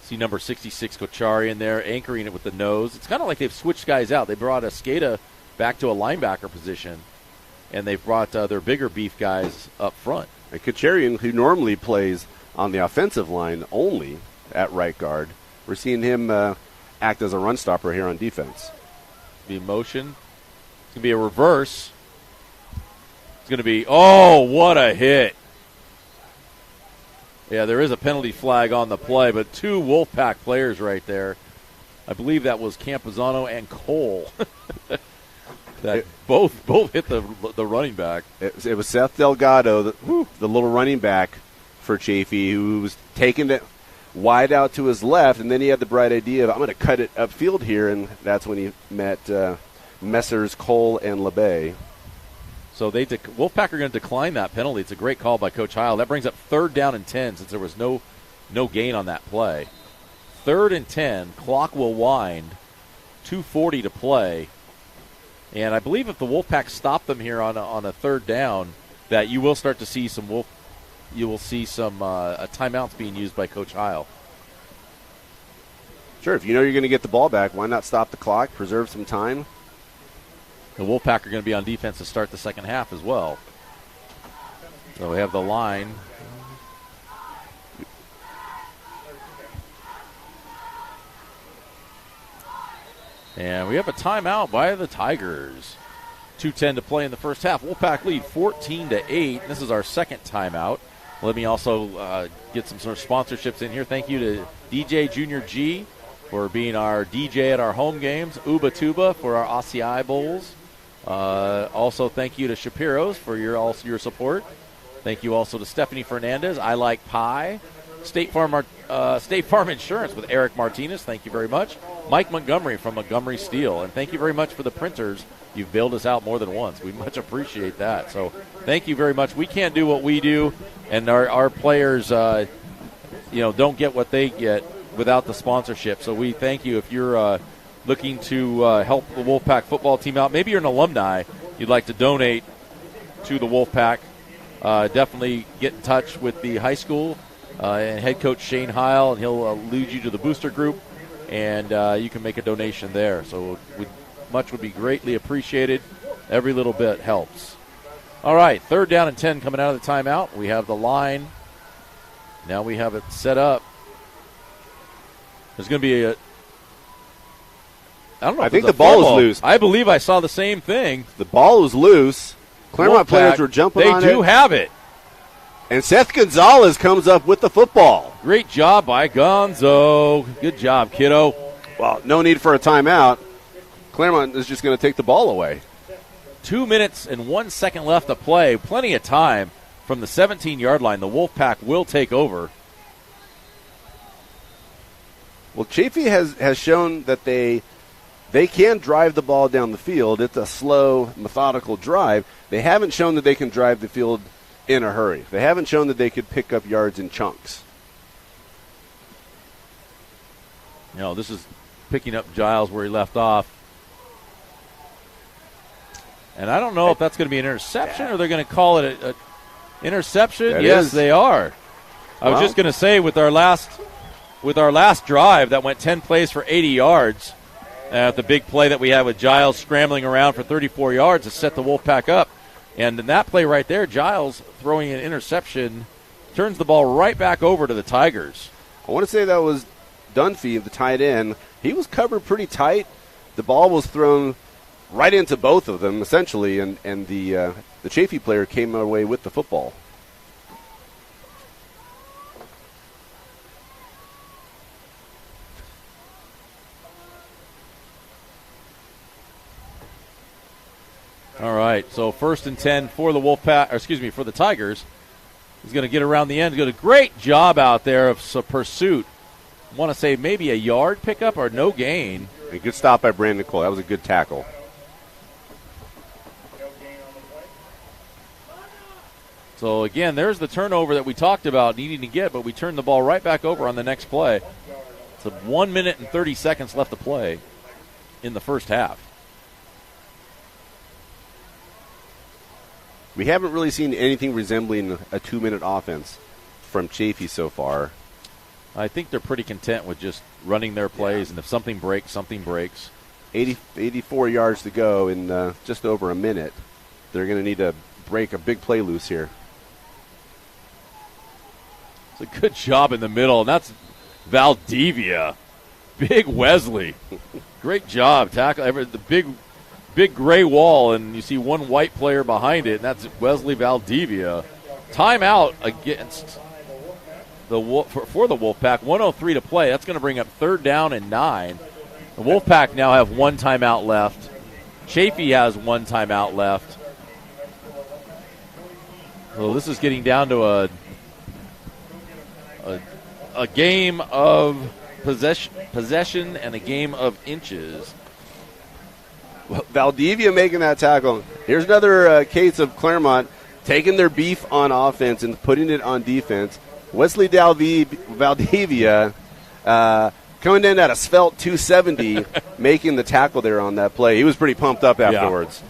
See number 66 Kochari in there, anchoring it with the nose. It's kind of like they've switched guys out. They brought Escada back to a linebacker position, and they've brought their bigger beef guys up front. And Kocharian, who normally plays on the offensive line only at right guard, we're seeing him act as a run stopper here on defense. Be motion. It's going to be a reverse. It's going to be, oh, what a hit. Yeah, there is a penalty flag on the play, but 2 Wolfpack players right there. I believe that was Campuzano and Cole. Both hit the running back. It was Seth Delgado, the little running back for Chaffey, who was taking it wide out to his left, and then he had the bright idea of, I'm going to cut it upfield here, and that's when he met Messrs. Cole and LeBay. So Wolfpack are going to decline that penalty. It's a great call by Coach Heil. That brings up 3rd down and 10 since there was no gain on that play. 3rd and 10. Clock will wind. 2:40 to play. And I believe if the Wolfpack stop them here on a 3rd down, that you will start to see some timeouts being used by Coach Heil. Sure, if you know you're going to get the ball back, why not stop the clock, preserve some time? The Wolfpack are going to be on defense to start the second half as well. So we have the line. And we have a timeout by the Tigers. 2:10 to play in the first half. Wolfpack lead 14-8. This is our second timeout. Let me also get some sort of sponsorships in here. Thank you to DJ Junior G for being our DJ at our home games. Uba Tuba for our ACI Bowls. Also, thank you to Shapiro's for your support. Thank you also to Stephanie Fernandez. I Like Pie. State Farm Insurance with Eric Martinez. Thank you very much. Mike Montgomery from Montgomery Steel. And thank you very much for the printers. You've bailed us out more than once. We much appreciate that. So thank you very much. We can't do what we do, and our players don't get what they get without the sponsorship. So we thank you. If you're looking to help the Wolfpack football team out, maybe you're an alumni, you'd like to donate to the Wolfpack, definitely get in touch with the high school and head coach Shane Heil, and he'll lead you to the booster group, and you can make a donation there. So much would be greatly appreciated. Every little bit helps. All right, 3rd down and 10 coming out of the timeout. We have the line. Now we have it set up. There's going to be I don't know. I think the ball is loose. I believe I saw the same thing. The ball was loose. Claremont players were jumping on it. They do have it. And Seth Gonzalez comes up with the football. Great job by Gonzo. Good job, kiddo. Well, no need for a timeout. Claremont is just going to take the ball away. 2 minutes and 1 second left to play. Plenty of time from the 17-yard line. The Wolfpack will take over. Well, Chaffey has shown that they can drive the ball down the field. It's a slow, methodical drive. They haven't shown that they can drive the field in a hurry. They haven't shown that they could pick up yards in chunks. This is picking up Giles where he left off. And I don't know if that's going to be an interception or they're going to call it an interception. Yes, they are. I was just going to say with our last drive that went 10 plays for 80 yards, The big play that we had with Giles scrambling around for 34 yards to set the Wolfpack up. And in that play right there, Giles throwing an interception turns the ball right back over to the Tigers. I want to say that was Dunphy, the tight end. He was covered pretty tight. The ball was thrown right into both of them, essentially, and the Chaffey player came away with the football. All right, so 1st and 10 for the for the Tigers. He's going to get around the end. He's got a great job out there of pursuit. I want to say maybe a yard pickup or no gain. A good stop by Brandon Cole. That was a good tackle. So, again, there's the turnover that we talked about needing to get, but we turned the ball right back over on the next play. It's 1 minute and 30 seconds left to play in the first half. We haven't really seen anything resembling a 2-minute offense from Chaffey so far. I think they're pretty content with just running their plays, and if something breaks, something breaks. 84 yards to go in just over a minute. They're going to need to break a big play loose here. It's a good job in the middle, and that's Valdivia. Big Wesley. Great job. Tackle the big gray wall, and you see one white player behind it, and that's Wesley Valdivia. Timeout against for the Wolfpack. 1:03 to play. That's going to bring up 3rd down and 9. The Wolfpack now have 1 timeout left. Chaffey has 1 timeout left. So this is getting down to a game of possession and a game of inches. Well, Valdivia making that tackle. Here's another case of Claremont taking their beef on offense and putting it on defense. Wesley Valdivia coming in at a svelte 270, making the tackle there on that play. He was pretty pumped up afterwards. Yeah.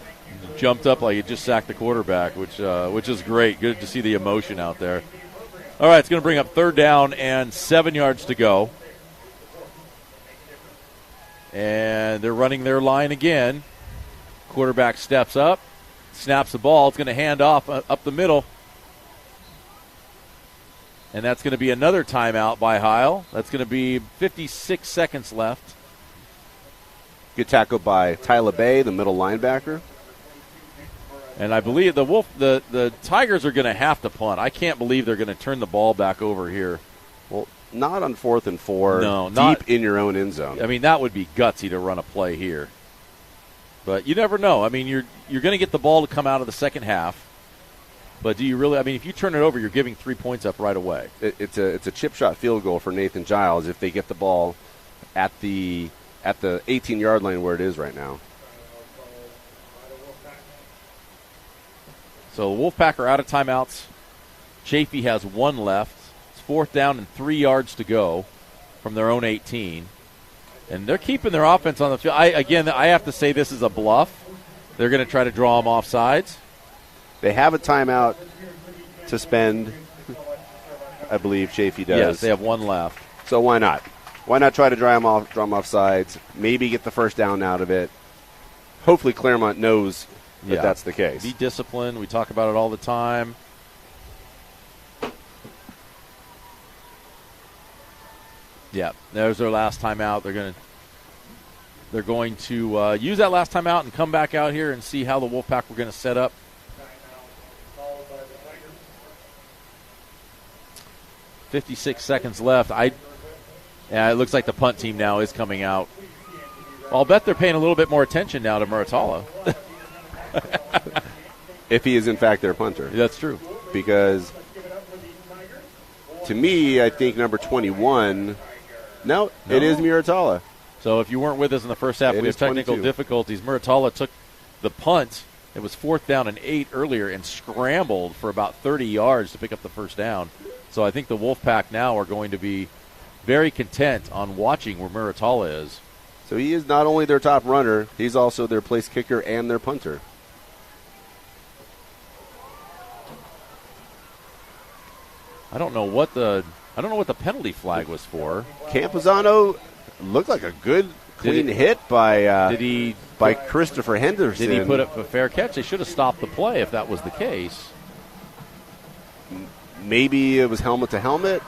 Jumped up like he just sacked the quarterback, which is great. Good to see the emotion out there. All right, it's going to bring up 3rd down and 7 yards to go. And they're running their line again. Quarterback steps up, snaps the ball. It's going to hand off up the middle. And that's going to be another timeout by Heil. That's going to be 56 seconds left. Good tackle by Tyler Bay, the middle linebacker. And I believe the Tigers are going to have to punt. I can't believe they're going to turn the ball back over here. Well, not on 4th and 4. No, deep in your own end zone. I mean, that would be gutsy to run a play here. But you never know. I mean, you're going to get the ball to come out of the second half. But do you really? I mean, if you turn it over, you're giving 3 points up right away. It's a chip shot field goal for Nathan Giles if they get the ball at the 18-yard line where it is right now. So the Wolfpack are out of timeouts. Chaffey has 1 left. It's 4th down and 3 yards to go from their own 18. And they're keeping their offense on the field. I have to say this is a bluff. They're going to try to draw them off sides. They have a timeout to spend, I believe Chaffey does. Yes, they have 1 left. So why not? Why not try to draw them off sides, maybe get the first down out of it. Hopefully Claremont knows that that's the case. Be disciplined. We talk about it all the time. Yeah, there's their last timeout. They're going to use that last timeout and come back out here and see how the Wolfpack were going to set up. 56 seconds left. It looks like the punt team now is coming out. Well, I'll bet they're paying a little bit more attention now to Muratalla. If he is, in fact, their punter. That's true. Because, to me, I think number 21, it is Muratalla. So if you weren't with us in the first half, we have technical difficulties. Muratalla took the punt. It was 4th down and 8 earlier and scrambled for about 30 yards to pick up the first down. So I think the Wolfpack now are going to be very content on watching where Muratalla is. So he is not only their top runner, he's also their place kicker and their punter. I don't know what the penalty flag was for. Campuzano looked like a good Clean hit by Did he by Christopher Henderson. Did he put up a fair catch? They should have stopped the play if that was the case. Maybe it was helmet to helmet,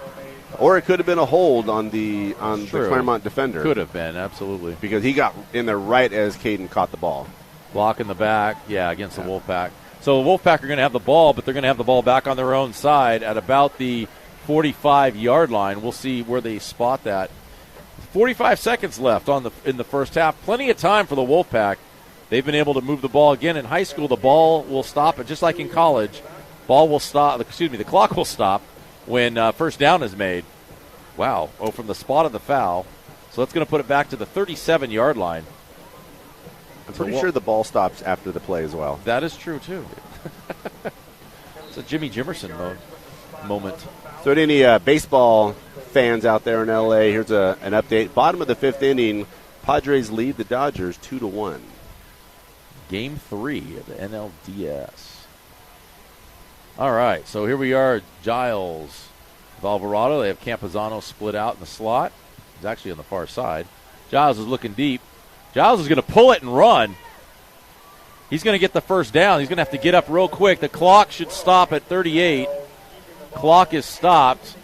or it could have been a hold on the Claremont defender. Could have been, absolutely. Because he got in there right as Caden caught the ball. Block in the back, against the Wolfpack. So the Wolfpack are going to have the ball, but they're going to have the ball back on their own side at about the 45-yard line. We'll see where they spot that. 45 seconds left in the first half. Plenty of time for the Wolfpack. They've been able to move the ball again. In high school, the ball will stop, and just like in college, the clock will stop when first down is made. Wow. From the spot of the foul. So that's going to put it back to the 37-yard line. I'm pretty sure the ball stops after the play as well. That is true, too. It's a Jimmy Jimerson moment. So to any baseball fans out there in L.A., here's an update. Bottom of the fifth inning, Padres lead the Dodgers 2-1. Game 3 of the NLDS. All right, so here we are, Giles with Alvarado. They have Campazano split out in the slot. He's actually on the far side. Giles is looking deep. Giles is going to pull it and run. He's going to get the first down. He's going to have to get up real quick. The clock should stop at 38. Clock is stopped.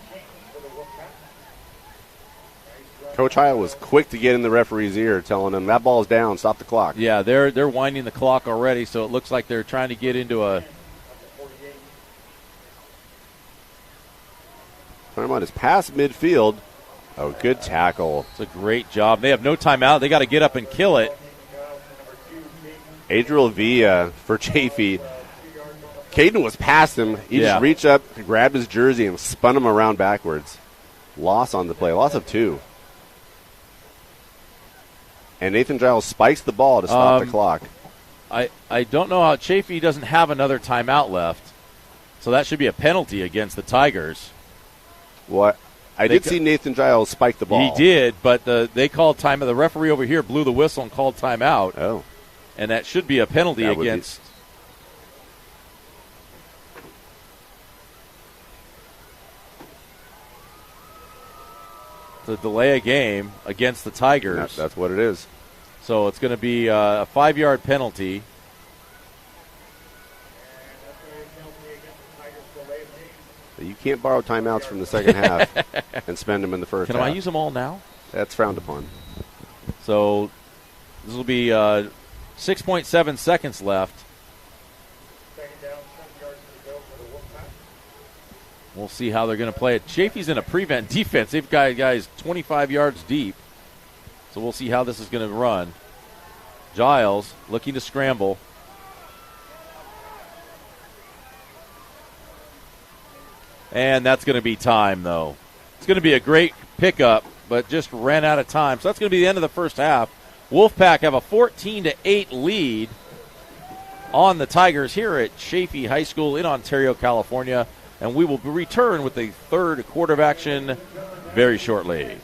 Coach Heil was quick to get in the referee's ear, telling him that ball's down, stop the clock. Yeah, they're winding the clock already, so it looks like they're trying to get into a... Claremont is past midfield. Oh, good tackle. It's a great job. They have no timeout. They got to get up and kill it. Adriel Villa for Chaffey. Caden was past him. He just reached up, grabbed his jersey, and spun him around backwards. Loss on the play. Loss of 2. And Nathan Giles spikes the ball to stop the clock. I don't know how Chaffey doesn't have another timeout left. So that should be a penalty against the Tigers. What? I did see Nathan Giles spike the ball. He did, but they called timeout. The referee over here blew the whistle and called timeout. Oh. And that should be a penalty against. To delay a game against the Tigers. That's what it is. So it's going to be a 5-yard penalty. You can't borrow timeouts from the second half and spend them in the first half. Can I use them all now? That's frowned upon. So this will be 6.7 seconds left. We'll see how they're going to play it. Chaffey's in a prevent defense. They've got guys 25 yards deep. So we'll see how this is going to run. Giles looking to scramble. And that's going to be time, though. It's going to be a great pickup, but just ran out of time. So that's going to be the end of the first half. Wolfpack have a 14-8 lead on the Tigers here at Chaffey High School in Ontario, California. And we will return with the third quarter of action very shortly.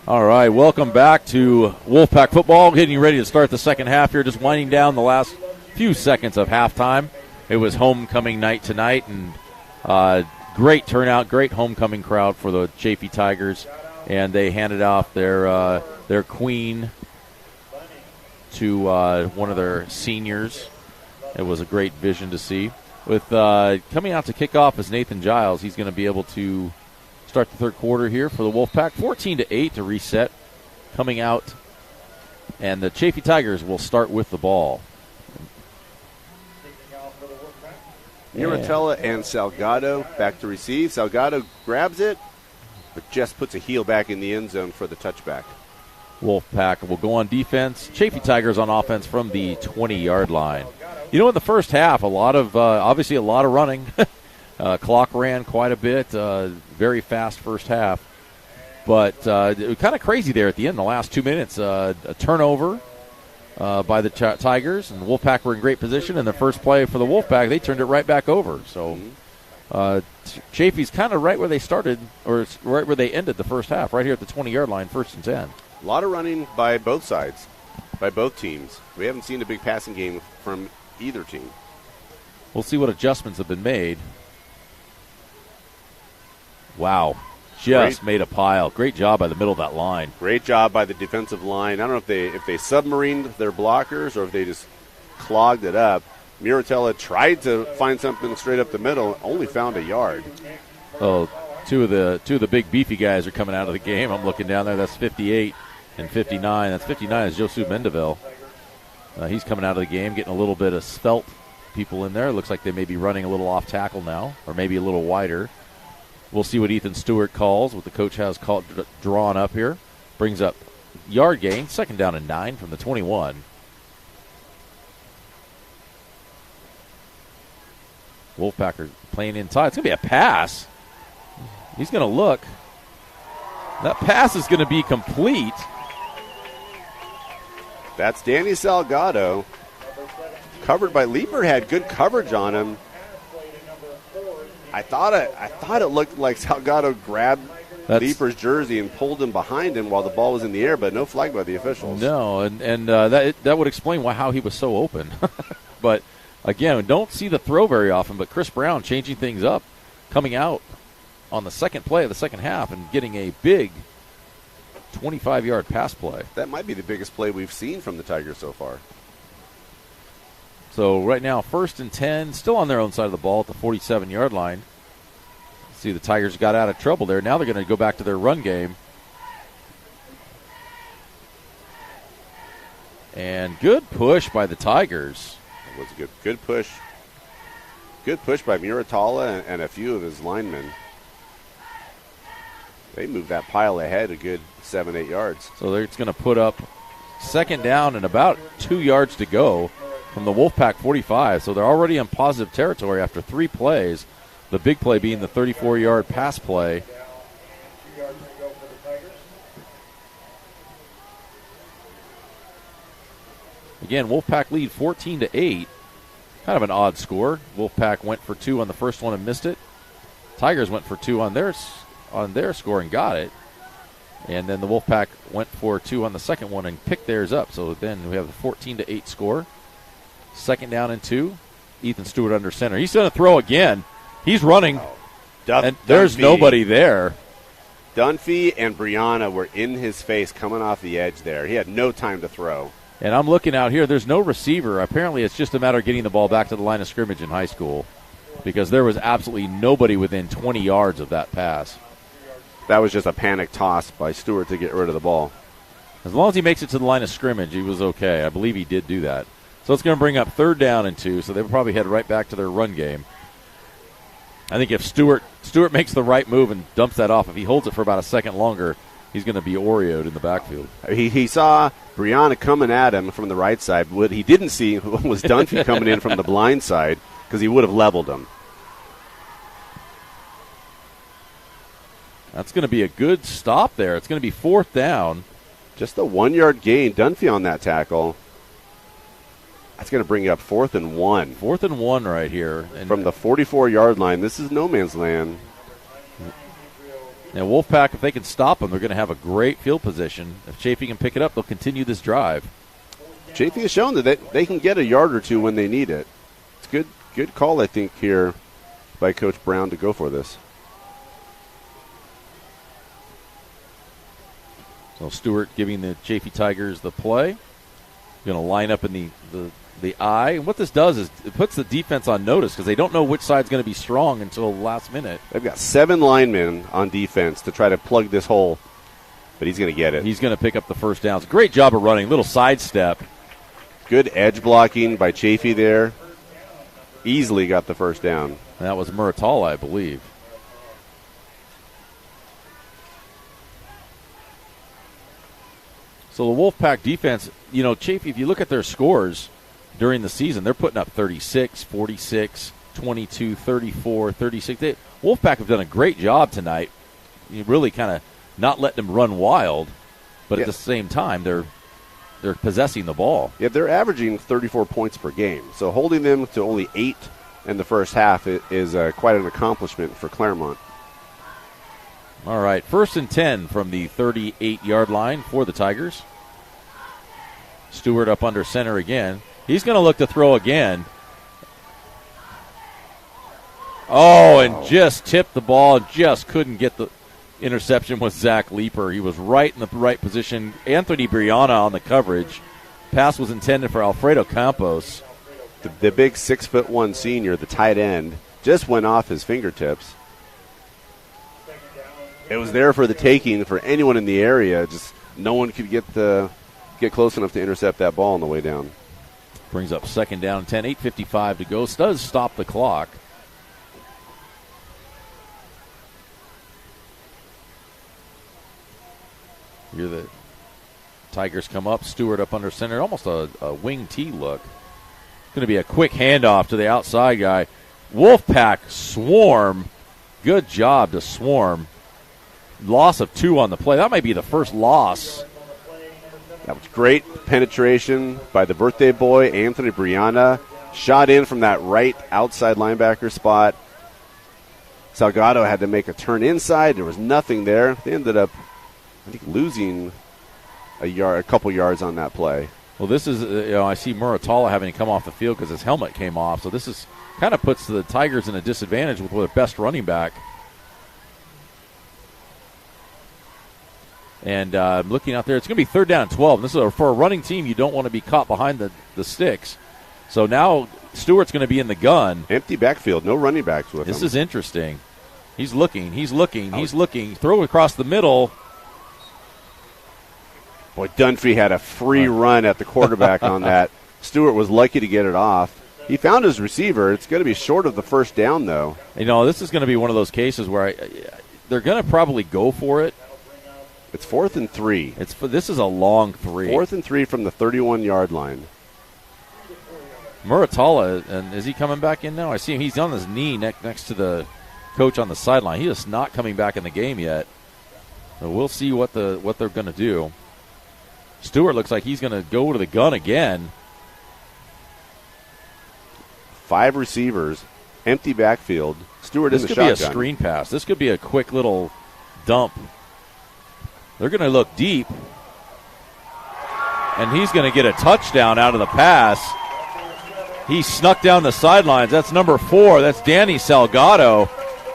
All right, welcome back to Wolfpack football. Getting ready to start the second half here, just winding down the last few seconds of halftime. It was homecoming night tonight, and great turnout, great homecoming crowd for the Chaffey Tigers, and they handed off their queen to one of their seniors. It was a great vision to see. With coming out to kick off is Nathan Giles. He's going to be able to start the third quarter here for the Wolfpack. 14-8 to reset coming out, and the Chaffey Tigers will start with the ball. Muratella and Salgado back to receive. Salgado grabs it, but just puts a heel back in the end zone for the touchback. Wolfpack will go on defense. Chaffey Tigers on offense from the 20-yard line. You know, in the first half, obviously a lot of running. Clock ran quite a bit. Very fast first half. But it was kind of crazy there at the end, the last 2 minutes. A turnover by the Tigers, and the Wolfpack were in great position. And the first play for the Wolfpack, they turned it right back over. So Chaffey's kind of right where they started, or right where they ended the first half, right here at the 20-yard line, 1st and 10. A lot of running by both sides, by both teams. We haven't seen a big passing game from either team. We'll see what adjustments have been made. Wow. Just made a pile. Great job by the middle of that line. Great job by the defensive line. I don't know if they submarined their blockers or if they just clogged it up. Muratella tried to find something straight up the middle, only found a yard. Oh, two of the big beefy guys are coming out of the game. I'm looking down there. That's 58 and 59. That's 59 is Josu Mendeville. He's coming out of the game, getting a little bit of svelte people in there. Looks like they may be running a little off tackle now, or maybe a little wider. We'll see what Ethan Stewart calls, what the coach has drawn up here. Brings up yard gain, 2nd down and 9 from the 21. Wolfpack playing inside. It's going to be a pass. He's going to look. That pass is going to be complete. That's Danny Salgado. Covered by Leeper, had good coverage on him. I thought it looked like Salgado grabbed Leeper's jersey and pulled him behind him while the ball was in the air, but no flag by the officials. No, and that would explain how he was so open. But again, we don't see the throw very often, but Chris Brown changing things up, coming out on the second play of the second half and getting a big 25-yard pass play. That might be the biggest play we've seen from the Tigers so far. So right now, 1st and 10, still on their own side of the ball at the 47-yard line. See, the Tigers got out of trouble there. Now they're going to go back to their run game. And good push by the Tigers. It was a good push. Good push by Muratalla and a few of his linemen. They moved that pile ahead a good 7-8 yards. So they're going to put up 2nd down and about 2 yards to go from the Wolfpack 45. So they're already in positive territory after 3 plays. The big play being the 34-yard pass play. Again, Wolfpack lead 14-8. Kind of an odd score. Wolfpack went for 2 on the first one and missed it. Tigers went for 2 on their score and got it. And then the Wolfpack went for 2 on the second one and picked theirs up. So then we have the 14-8 score. 2nd down and 2. Ethan Stewart under center. He's going to throw again. He's running. And there's nobody there. Dunphy and Brianna were in his face coming off the edge there. He had no time to throw. And I'm looking out here. There's no receiver. Apparently it's just a matter of getting the ball back to the line of scrimmage in high school, because there was absolutely nobody within 20 yards of that pass. That was just a panic toss by Stewart to get rid of the ball. As long as he makes it to the line of scrimmage, he was okay. I believe he did do that. So it's going to bring up 3rd down and 2, so they'll probably head right back to their run game. I think if Stewart makes the right move and dumps that off, if he holds it for about a second longer, he's going to be Oreo'd in the backfield. He saw Brianna coming at him from the right side. What he didn't see was Dunphy coming in from the blind side, because he would have leveled him. That's going to be a good stop there. It's going to be 4th down. Just a 1-yard gain. Dunphy on that tackle. That's going to bring you up 4th and 1. 4th and 1 right here. And from the 44-yard line, this is no man's land. Now, Wolfpack, if they can stop them, they're going to have a great field position. If Chaffey can pick it up, they'll continue this drive. Chaffey has shown that they can get a yard or two when they need it. It's good call, I think, here by Coach Brown to go for this. So Stewart giving the Chaffey Tigers the play. Going to line up in the eye. And what this does is it puts the defense on notice because they don't know which side's going to be strong until the last minute. They've got 7 linemen on defense to try to plug this hole, but he's going to get it. He's going to pick up the first down. It's a great job of running. Little sidestep. Good edge blocking by Chaffey there. Easily got the first down. And that was Muratala, I believe. So the Wolfpack defense, Chaffey, if you look at their scores during the season, they're putting up 36, 46, 22, 34, 36. Wolfpack have done a great job tonight. You really kind of not letting them run wild, but at the same time, they're possessing the ball. Yeah, they're averaging 34 points per game. So holding them to only 8 in the first half is quite an accomplishment for Claremont. All right, 1st and 10 from the 38-yard line for the Tigers. Stewart up under center again. He's going to look to throw again. Oh, and just tipped the ball. Just couldn't get the interception with Zach Leeper. He was right in the right position. Anthony Brianna on the coverage. Pass was intended for Alfredo Campos. The big 6'1" senior, the tight end, just went off his fingertips. It was there for the taking for anyone in the area. Just no one could get close enough to intercept that ball on the way down. Brings up 2nd down, 10, 8:55 to go. Does stop the clock. Here the Tigers come up. Stewart up under center. Almost a wing T look. Going to be a quick handoff to the outside guy. Wolfpack swarm. Good job to swarm. Loss of 2 on the play. That might be the first loss. That was great penetration by the birthday boy, Anthony Brianna. Shot in from that right outside linebacker spot. Salgado had to make a turn inside. There was nothing there. They ended up, I think, losing a couple yards on that play. Well, this is, I see Muratala having to come off the field because his helmet came off. So this is kind of puts the Tigers in a disadvantage with their best running back. And looking out there, it's going to be 3rd down and 12. This is for a running team, you don't want to be caught behind the sticks. So now Stewart's going to be in the gun. Empty backfield, no running backs with him. This is interesting. He's looking. Throw across the middle. Boy, Dunphy had a free run at the quarterback on that. Stewart was lucky to get it off. He found his receiver. It's going to be short of the first down, though. This is going to be one of those cases where they're going to probably go for it. It's 4th and 3. This is a long 3. 4th and 3 from the 31-yard line. Muratala, and is he coming back in now? I see him. He's on his knee next to the coach on the sideline. He is not coming back in the game yet. So we'll see what they're going to do. Stewart looks like he's going to go to the gun again. 5 receivers, empty backfield. Stewart in the shotgun. This could be a screen pass. This could be a quick little dump. They're going to look deep, and he's going to get a touchdown out of the pass. He snuck down the sidelines. That's number 4. That's Danny Salgado.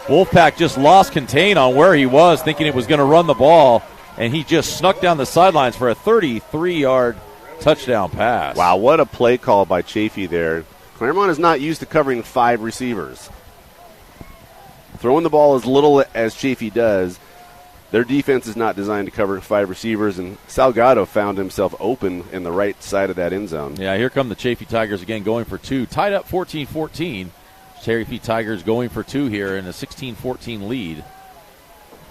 Wolfpack just lost contain on where he was, thinking it was going to run the ball, and he just snuck down the sidelines for a 33-yard touchdown pass. Wow, what a play call by Chaffey there. Claremont is not used to covering 5 receivers. Throwing the ball as little as Chaffey does, their defense is not designed to cover 5 receivers, and Salgado found himself open in the right side of that end zone. Yeah, here come the Chaffey Tigers again going for 2. Tied up 14-14. Chaffey Tigers going for 2 here in a 16-14 lead.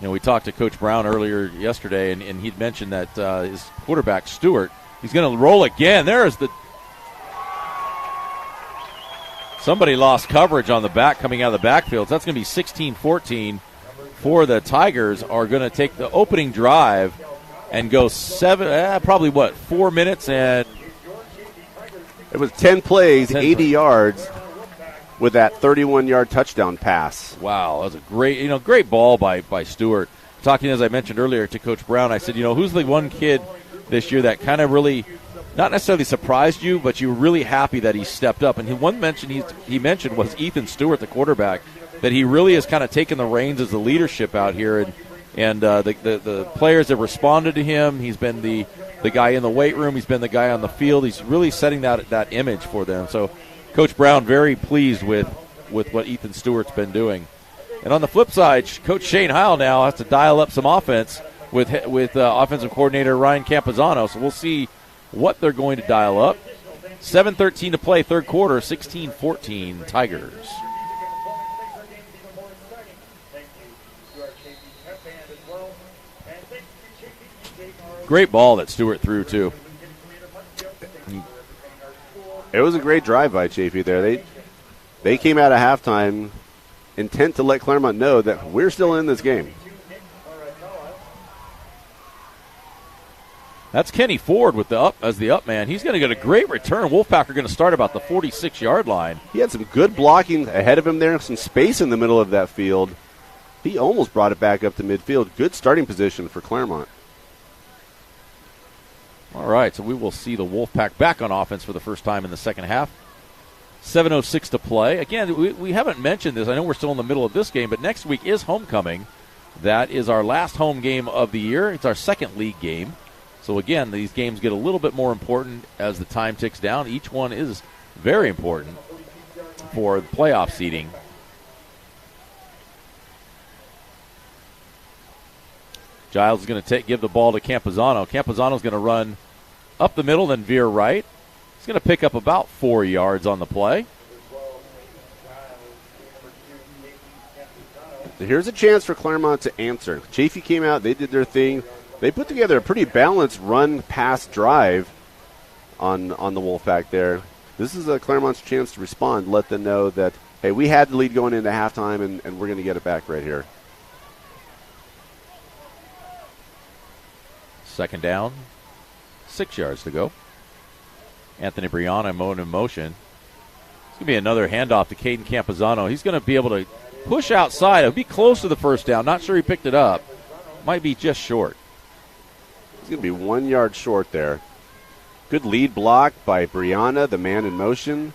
We talked to Coach Brown earlier yesterday, and he'd mentioned that his quarterback, Stewart, he's going to roll again. Somebody lost coverage on the back coming out of the backfield. So that's going to be 16-14. For the Tigers are going to take the opening drive and go 4 minutes, and it was 10 plays, 80 yards with that 31-yard touchdown pass. Wow, that was a great ball by Stewart. talking, as I mentioned earlier, to Coach Brown, I said, who's the one kid this year that kind of really, not necessarily surprised you, but you were really happy that he stepped up. And one mention he mentioned was Ethan Stewart, the quarterback, that he really has kind of taken the reins as the leadership out here. And the players have responded to him. He's been the guy in the weight room. He's been the guy on the field. He's really setting that image for them. So Coach Brown very pleased with what Ethan Stewart's been doing. And on the flip side, Coach Shane Heil now has to dial up some offense with offensive coordinator Ryan Campazano. So we'll see what they're going to dial up. 7:13 to play, third quarter, 16-14 Tigers. Great ball that Stewart threw, too. It was a great drive by Chaffey there. They came out of halftime intent to let Claremont know that we're still in this game. That's Kenny Ford with the up man. He's going to get a great return. Wolfpack are going to start about the 46-yard line. He had some good blocking ahead of him there, some space in the middle of that field. He almost brought it back up to midfield. Good starting position for Claremont. All right, so we will see the Wolfpack back on offense for the first time in the second half. 7:06 to play. Again, we haven't mentioned this. I know we're still in the middle of this game, but next week is homecoming. That is our last home game of the year. It's our second league game. So, again, these games get a little bit more important as the time ticks down. Each one is very important for the playoff seeding. Giles is going to give the ball to Campazano. Campazano's going to run up the middle, then veer right. He's going to pick up about 4 yards on the play. Here's a chance for Claremont to answer. Chaffey came out. They did their thing. They put together a pretty balanced run-pass drive on the Wolfpack there. This is Claremont's chance to respond, let them know that, hey, we had the lead going into halftime, and we're going to get it back right here. Second down, 6 yards to go. Anthony Brianna in motion. It's going to be another handoff to Caden Campazano. He's going to be able to push outside. It'll be close to the first down. Not sure he picked it up. Might be just short. He's going to be 1 yard short there. Good lead block by Brianna, the man in motion.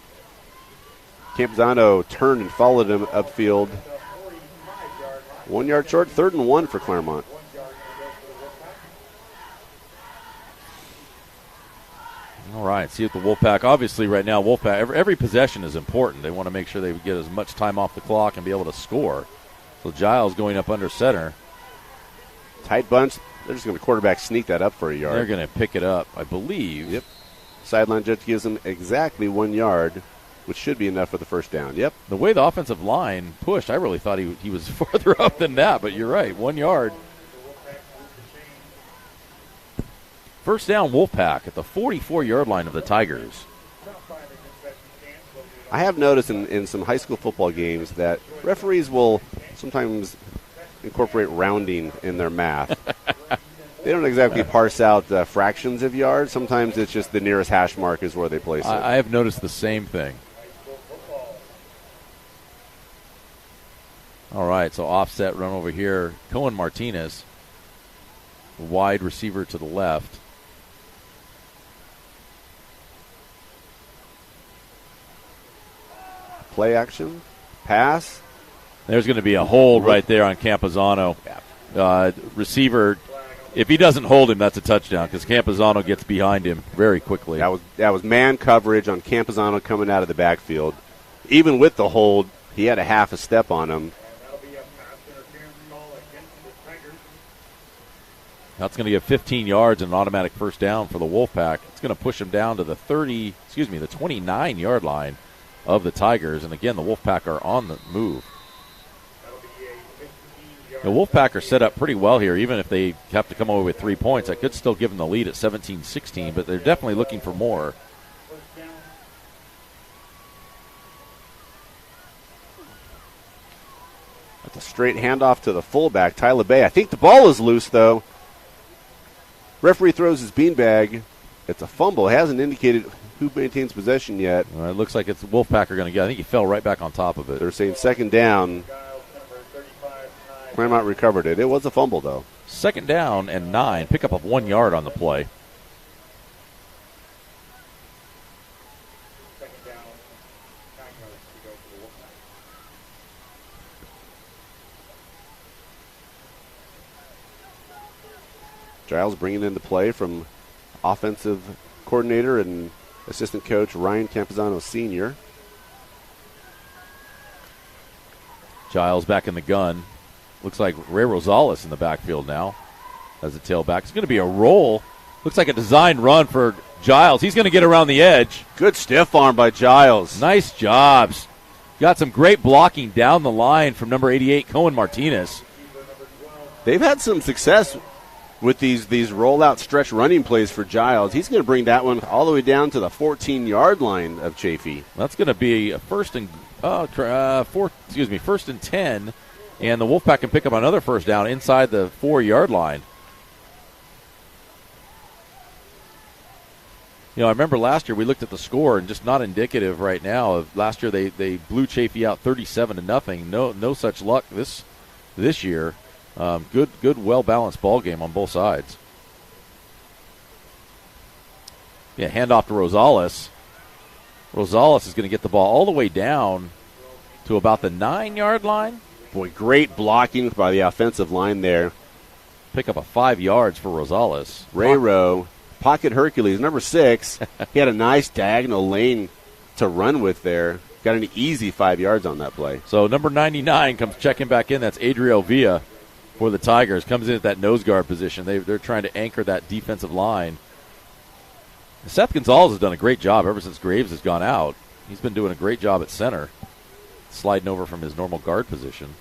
Campazano turned and followed him upfield. 1 yard short, 3rd and 1 for Claremont. All right, see if the Wolfpack, obviously right now, Wolfpack, every possession is important. They want to make sure they get as much time off the clock and be able to score. So Giles going up under center. Tight bunch. They're just going to quarterback sneak that up for a yard. They're going to pick it up, I believe. Yep. Sideline judge gives them exactly 1 yard, which should be enough for the first down. Yep. The way the offensive line pushed, I really thought he was farther up than that, but you're right, 1 yard. First down, Wolfpack at the 44-yard line of the Tigers. I have noticed in some high school football games that referees will sometimes incorporate rounding in their math. They don't exactly parse out fractions of yards. Sometimes it's just the nearest hash mark is where they place it. I have noticed the same thing. All right, so offset run over here. Cohen Martinez, wide receiver to the left. Play action, pass. There's going to be a hold right there on Campazano. Receiver, if he doesn't hold him, that's a touchdown because Campazano gets behind him very quickly. That was man coverage on Campazano coming out of the backfield. Even with the hold, he had a half a step on him. That's going to give 15 yards and an automatic first down for the Wolfpack. It's going to push him down to the 29-yard line of the Tigers. And again, the Wolfpack are on the move. The Wolfpack are set up pretty well here. Even if they have to come away with 3 points, I could still give them the lead at 17-16, but they're definitely looking for more. That's a straight handoff to the fullback, Tyler Bay. I think the ball is loose, though. Referee throws his beanbag. It's a fumble. It hasn't indicated who maintains possession yet. It looks like it's Wolfpack are going to get. I think he fell right back on top of it. They're saying second down. Claremont recovered it. It was a fumble, though. 2nd down and 9. Pickup of 1 yard on the play. Giles bringing in the play from offensive coordinator and assistant coach Ryan Campuzano Sr. Giles back in the gun. Looks like Ray Rosales in the backfield now as a tailback. It's going to be a roll. Looks like a designed run for Giles. He's going to get around the edge. Good stiff arm by Giles. Nice jobs. Got some great blocking down the line from number 88, Cohen Martinez. They've had some success with these rollout stretch running plays for Giles. He's going to bring that one all the way down to the 14-yard line of Chaffey. That's going to be a first and 10, and the Wolfpack can pick up another first down inside the 4-yard line. I remember last year we looked at the score and just not indicative right now of last year they blew Chaffey out 37-0. No such luck this year. Good, well-balanced ball game on both sides. Yeah, handoff to Rosales. Rosales is going to get the ball all the way down to about the 9-yard line. Boy, great blocking by the offensive line there. Pick up a 5 yards for Rosales. Ray Rowe, pocket Hercules, number 6. He had a nice diagonal lane to run with there. Got an easy 5 yards on that play. So number 99 comes checking back in. That's Adriel Villa for the Tigers. Comes in at that nose guard position. They're trying to anchor that defensive line. Seth Gonzalez has done a great job ever since Graves has gone out. He's been doing a great job at center, sliding over from his normal guard position.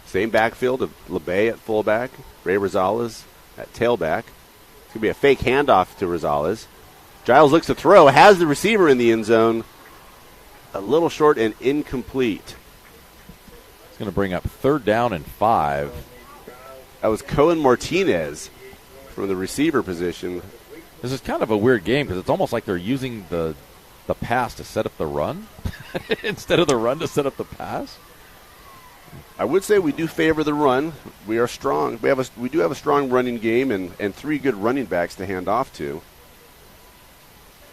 Same backfield of LeBay at fullback, Ray Rosales at tailback. It's going to be a fake handoff to Rosales. Giles looks to throw, has the receiver in the end zone. A little short and incomplete. It's going to bring up 3rd down and 5. That was Cohen Martinez from the receiver position. This is kind of a weird game because it's almost like they're using the pass to set up the run instead of the run to set up the pass. I would say we do favor the run. We are strong. We do have a strong running game and 3 good running backs to hand off to.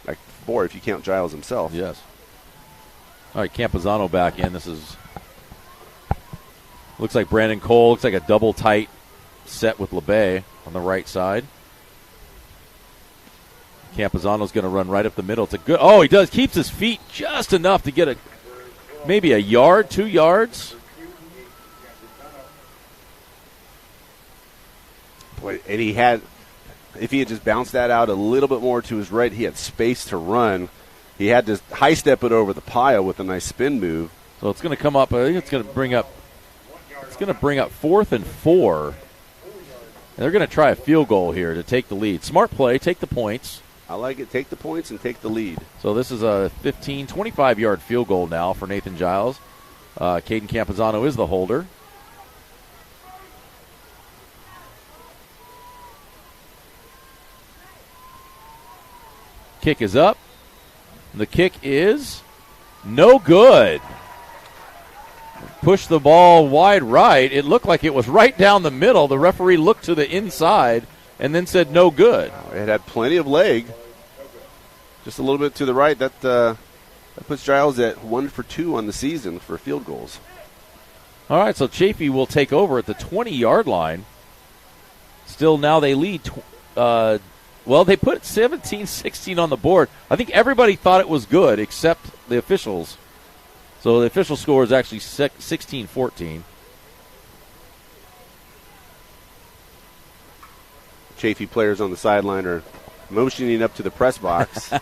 Like 4 if you count Giles himself. Yes. All right, Campuzano back in. This is looks like Brandon Cole. Looks like a double tight set with LeBay on the right side. Campuzano's going to run right up the middle. It's a good. Oh, he does. Keeps his feet just enough to get maybe a yard, 2 yards. Boy, and if he had just bounced that out a little bit more to his right, he had space to run. He had to high step it over the pile with a nice spin move. So it's going to come up. I think it's going to bring up. It's going to bring up 4th and 4. And they're going to try a field goal here to take the lead. Smart play. Take the points. I like it. Take the points and take the lead. So this is a 25-yard field goal now for Nathan Giles. Caden Campuzano is the holder. Kick is up. The kick is no good. Push the ball wide right. It looked like it was right down the middle. The referee looked to the inside and then said no good. It had plenty of leg. Just a little bit to the right. That puts Giles at 1 for 2 on the season for field goals. All right, so Chaffey will take over at the 20-yard line. Still now they lead. They put 17-16 on the board. I think everybody thought it was good except the officials. So the official score is actually 16-14. Chaffey players on the sideline are motioning up to the press box,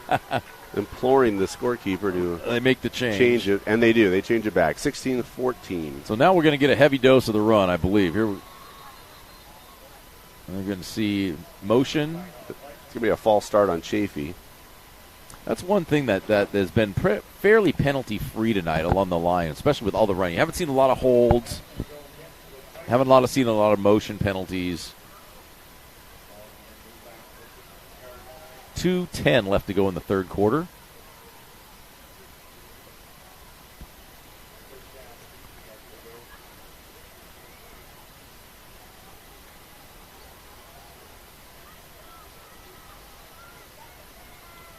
imploring the scorekeeper to make the change it, and they do. They change it back, 16-14. So now we're going to get a heavy dose of the run, I believe. Here we're going to see motion. It's going to be a false start on Chaffey. That's one thing that has been fairly penalty-free tonight along the line, especially with all the running. You haven't seen a lot of holds. Haven't seen a lot of motion penalties. 2:10 left to go in the third quarter.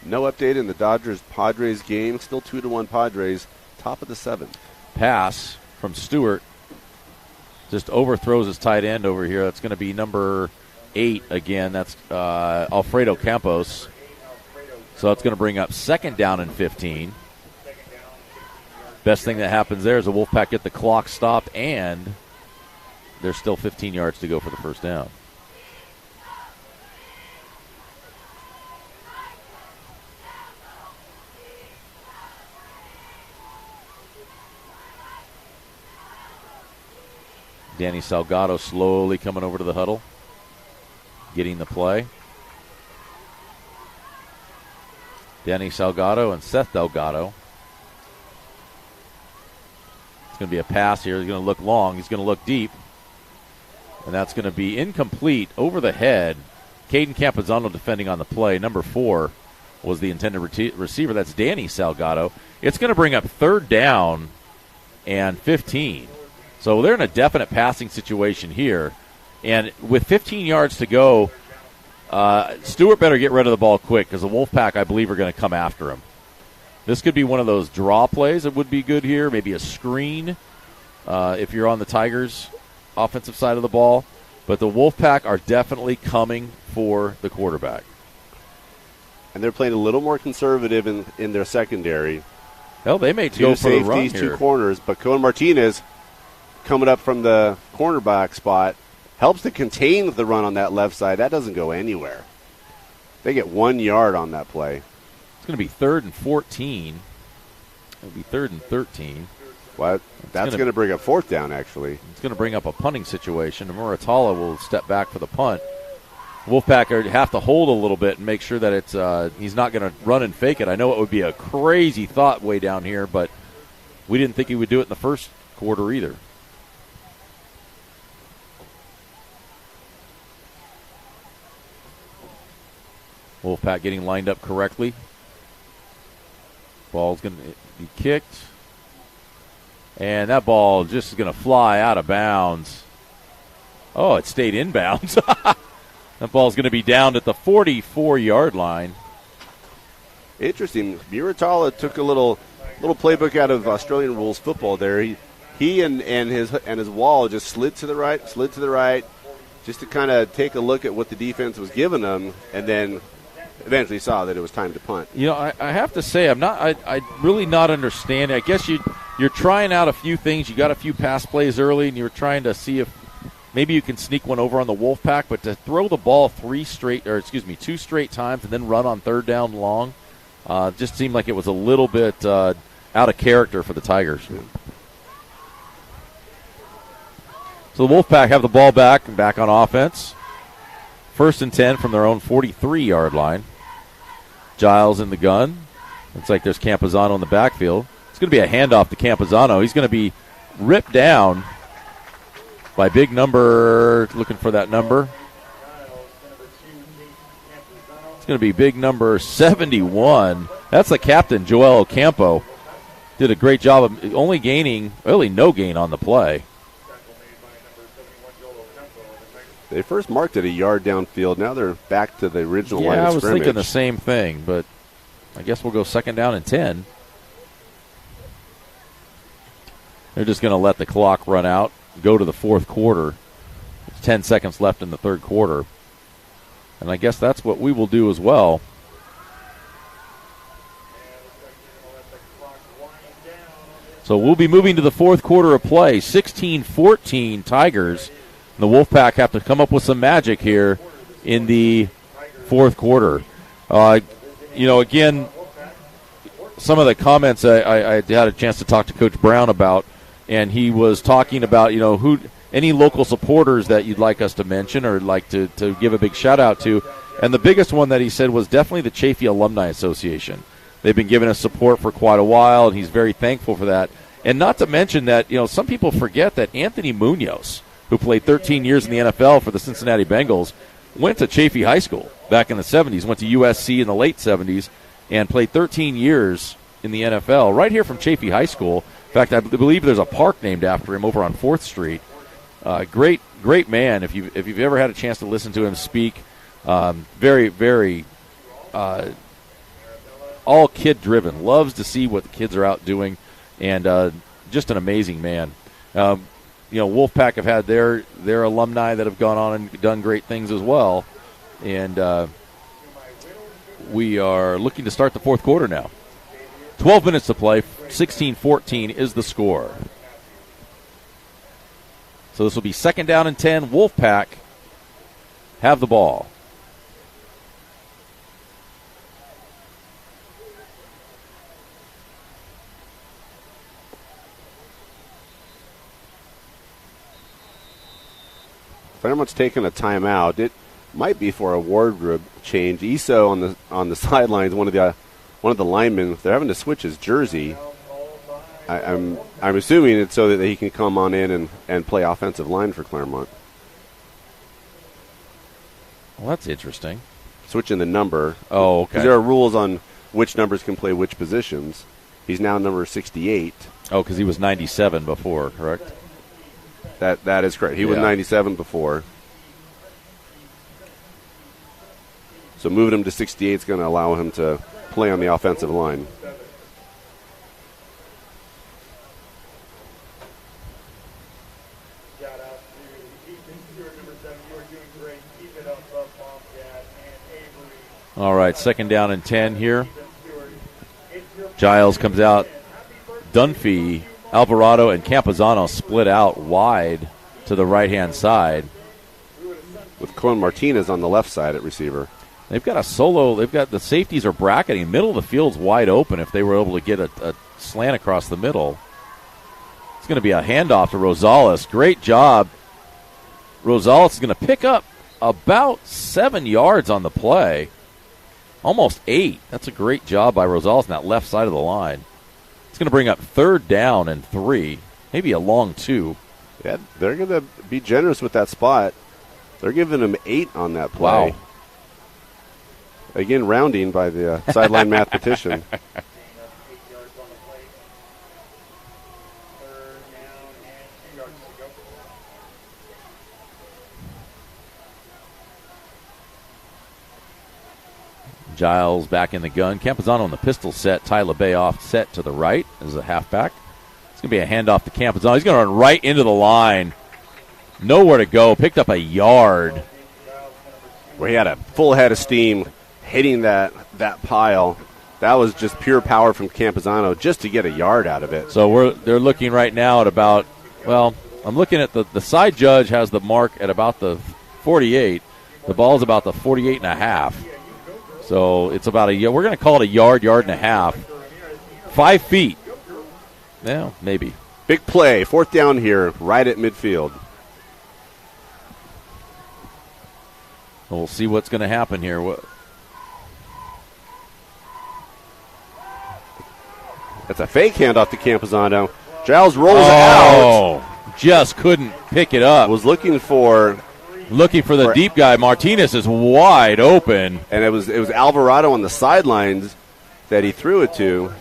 No update in the Dodgers-Padres game. Still 2-1 Padres, top of the seventh. Pass from Stewart. Just overthrows his tight end over here. That's going to be number 8 again. That's Alfredo Campos. So it's going to bring up second down and 15. Best thing that happens there is the Wolfpack get the clock stopped, and there's still 15 yards to go for the first down. Danny Salgado slowly coming over to the huddle, getting the play. Danny Salgado and Seth Delgado. It's going to be a pass here. He's going to look long. He's going to look deep. And that's going to be incomplete over the head. Caden Campazano defending on the play. Number 4 was the intended receiver. That's Danny Salgado. It's going to bring up third down and 15. So they're in a definite passing situation here. And with 15 yards to go, Stewart better get rid of the ball quick because the Wolfpack, I believe, are going to come after him. This could be one of those draw plays that would be good here, maybe a screen if you're on the Tigers' offensive side of the ball. But the Wolfpack are definitely coming for the quarterback. And they're playing a little more conservative in their secondary. Hell, they may go for the run here. 2 safeties, 2 corners, but Cohen Martinez coming up from the cornerback spot helps to contain the run on that left side. That doesn't go anywhere. They get 1 yard on that play. It's going to be 3rd and 14. It'll be 3rd and 13. Well, that's going to bring up 4th down, actually. It's going to bring up a punting situation. Muratala will step back for the punt. Wolfpack have to hold a little bit and make sure that it's he's not going to run and fake it. I know it would be a crazy thought way down here, but we didn't think he would do it in the first quarter either. Wolfpack getting lined up correctly. Ball's going to be kicked. And that ball just is going to fly out of bounds. Oh, it stayed inbounds. That ball's going to be down at the 44-yard line. Interesting. Muratala took a little playbook out of Australian rules football there. He and his wall just slid to the right, just to kind of take a look at what the defense was giving them, and then eventually saw that it was time to punt. You know, I have to say, I really not understand. I guess you're trying out a few things. You got a few pass plays early, and you're trying to see if maybe you can sneak one over on the Wolfpack. But to throw the ball 2 straight times and then run on third down long, just seemed like it was a little bit out of character for the Tigers. Yeah. So the Wolfpack have the ball back on offense. 1st and 10 from their own 43-yard line. Giles in the gun. Looks like there's Campazano in the backfield. It's going to be a handoff to Campazano. He's going to be ripped down by big number, looking for that number. It's going to be big number 71. That's the captain, Joel Ocampo. Did a great job of only gaining, really no gain on the play. They first marked it a yard downfield. Now they're back to the original line of scrimmage. Yeah, I was thinking the same thing, but I guess we'll go 2nd down and 10. They're just going to let the clock run out, go to the 4th quarter. There's 10 seconds left in the 3rd quarter. And I guess that's what we will do as well. So we'll be moving to the 4th quarter of play. 16-14 Tigers. The Wolfpack have to come up with some magic here in the 4th quarter. Again, some of the comments I had a chance to talk to Coach Brown about, and he was talking about, any local supporters that you'd like us to mention or like to give a big shout-out to. And the biggest one that he said was definitely the Chaffey Alumni Association. They've been giving us support for quite a while, and he's very thankful for that. And not to mention that, some people forget that Anthony Munoz, who played 13 years in the NFL for the Cincinnati Bengals, went to Chaffey High School back in the 70s, went to USC in the late 70s, and played 13 years in the NFL right here from Chaffey High School. In fact, I believe there's a park named after him over on 4th Street. Great man. If you've ever had a chance to listen to him speak, very, very all kid-driven. Loves to see what the kids are out doing, and just an amazing man. Wolfpack have had their alumni that have gone on and done great things as well, and we are looking to start the fourth quarter now. 12 minutes to play. 16-14 is the score. So this will be 2nd down and 10. Wolfpack have the ball. Claremont's taking a timeout. It might be for a wardrobe change. Iso on the sidelines, one of the linemen, they're having to switch his jersey. I'm assuming it's so that he can come on in and play offensive line for Claremont. Well, that's interesting. Switching the number. Oh, okay. Because there are rules on which numbers can play which positions. He's now number 68. Oh, because he was 97 before, correct? That is correct. He was 97 before. So moving him to 68 is going to allow him to play on the offensive line. All right, 2nd down and 10 here. Giles comes out. Dunphy, Alvarado, and Campuzano split out wide to the right-hand side. With Cohen Martinez on the left side at receiver. They've got a solo. They've got the safeties are bracketing. Middle of the field's wide open if they were able to get a slant across the middle. It's going to be a handoff to Rosales. Great job. Rosales is going to pick up about 7 yards on the play. Almost 8. That's a great job by Rosales on that left side of the line. It's going to bring up 3rd down and 3. Maybe a long 2. Yeah, they're going to be generous with that spot. They're giving him 8 on that play. Wow. Again, rounding by the sideline mathematician. Giles back in the gun. Campuzano in the pistol set. Ty LeBay off set to the right as a halfback. It's going to be a handoff to Campuzano. He's going to run right into the line. Nowhere to go. Picked up a yard. Where he had a full head of steam hitting that pile. That was just pure power from Campuzano just to get a yard out of it. So they're looking right now at about, well, I'm looking at the side judge has the mark at about the 48. The ball's about the 48 and a half. So it's about we're going to call it a yard and a half. 5 feet. Yeah, maybe. Big play. 4th down here, right at midfield. We'll see what's going to happen here. That's a fake handoff to Campuzano. Giles rolls out. Just couldn't pick it up. Was looking for the deep guy. Martinez is wide open. And it was Alvarado on the sidelines that he threw it to.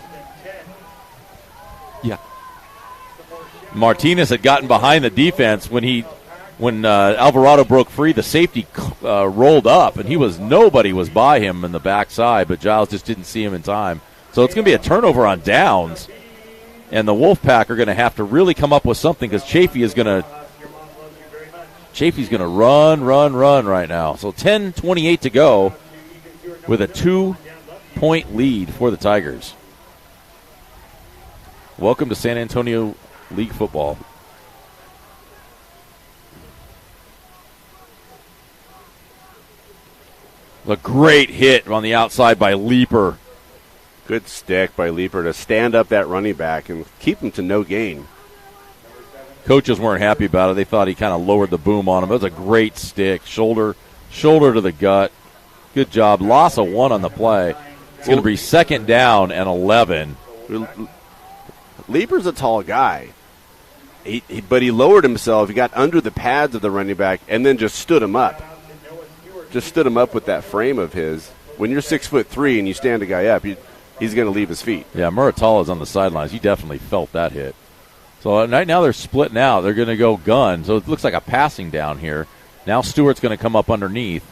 Yeah. Martinez had gotten behind the defense when Alvarado broke free. The safety rolled up, and nobody was by him in the backside, but Giles just didn't see him in time. So it's going to be a turnover on downs, and the Wolfpack are going to have to really come up with something because Chaffey's going to run right now. So 10:28 to go with a 2-point lead for the Tigers. Welcome to San Antonio League football. A great hit on the outside by Leaper. Good stick by Leaper to stand up that running back and keep him to no gain. Coaches weren't happy about it. They thought he kind of lowered the boom on him. It was a great stick. Shoulder to the gut. Good job. Loss of 1 on the play. It's going to be 2nd down and 11. Leaper's a tall guy. But he lowered himself. He got under the pads of the running back and then just stood him up. just stood him up with that frame of his. When you're 6'3" and you stand a guy up, he's going to leave his feet. Yeah, Muratala's on the sidelines. He definitely felt that hit. So right now they're splitting out. They're going to go gun. So it looks like a passing down here. Now Stewart's going to come up underneath.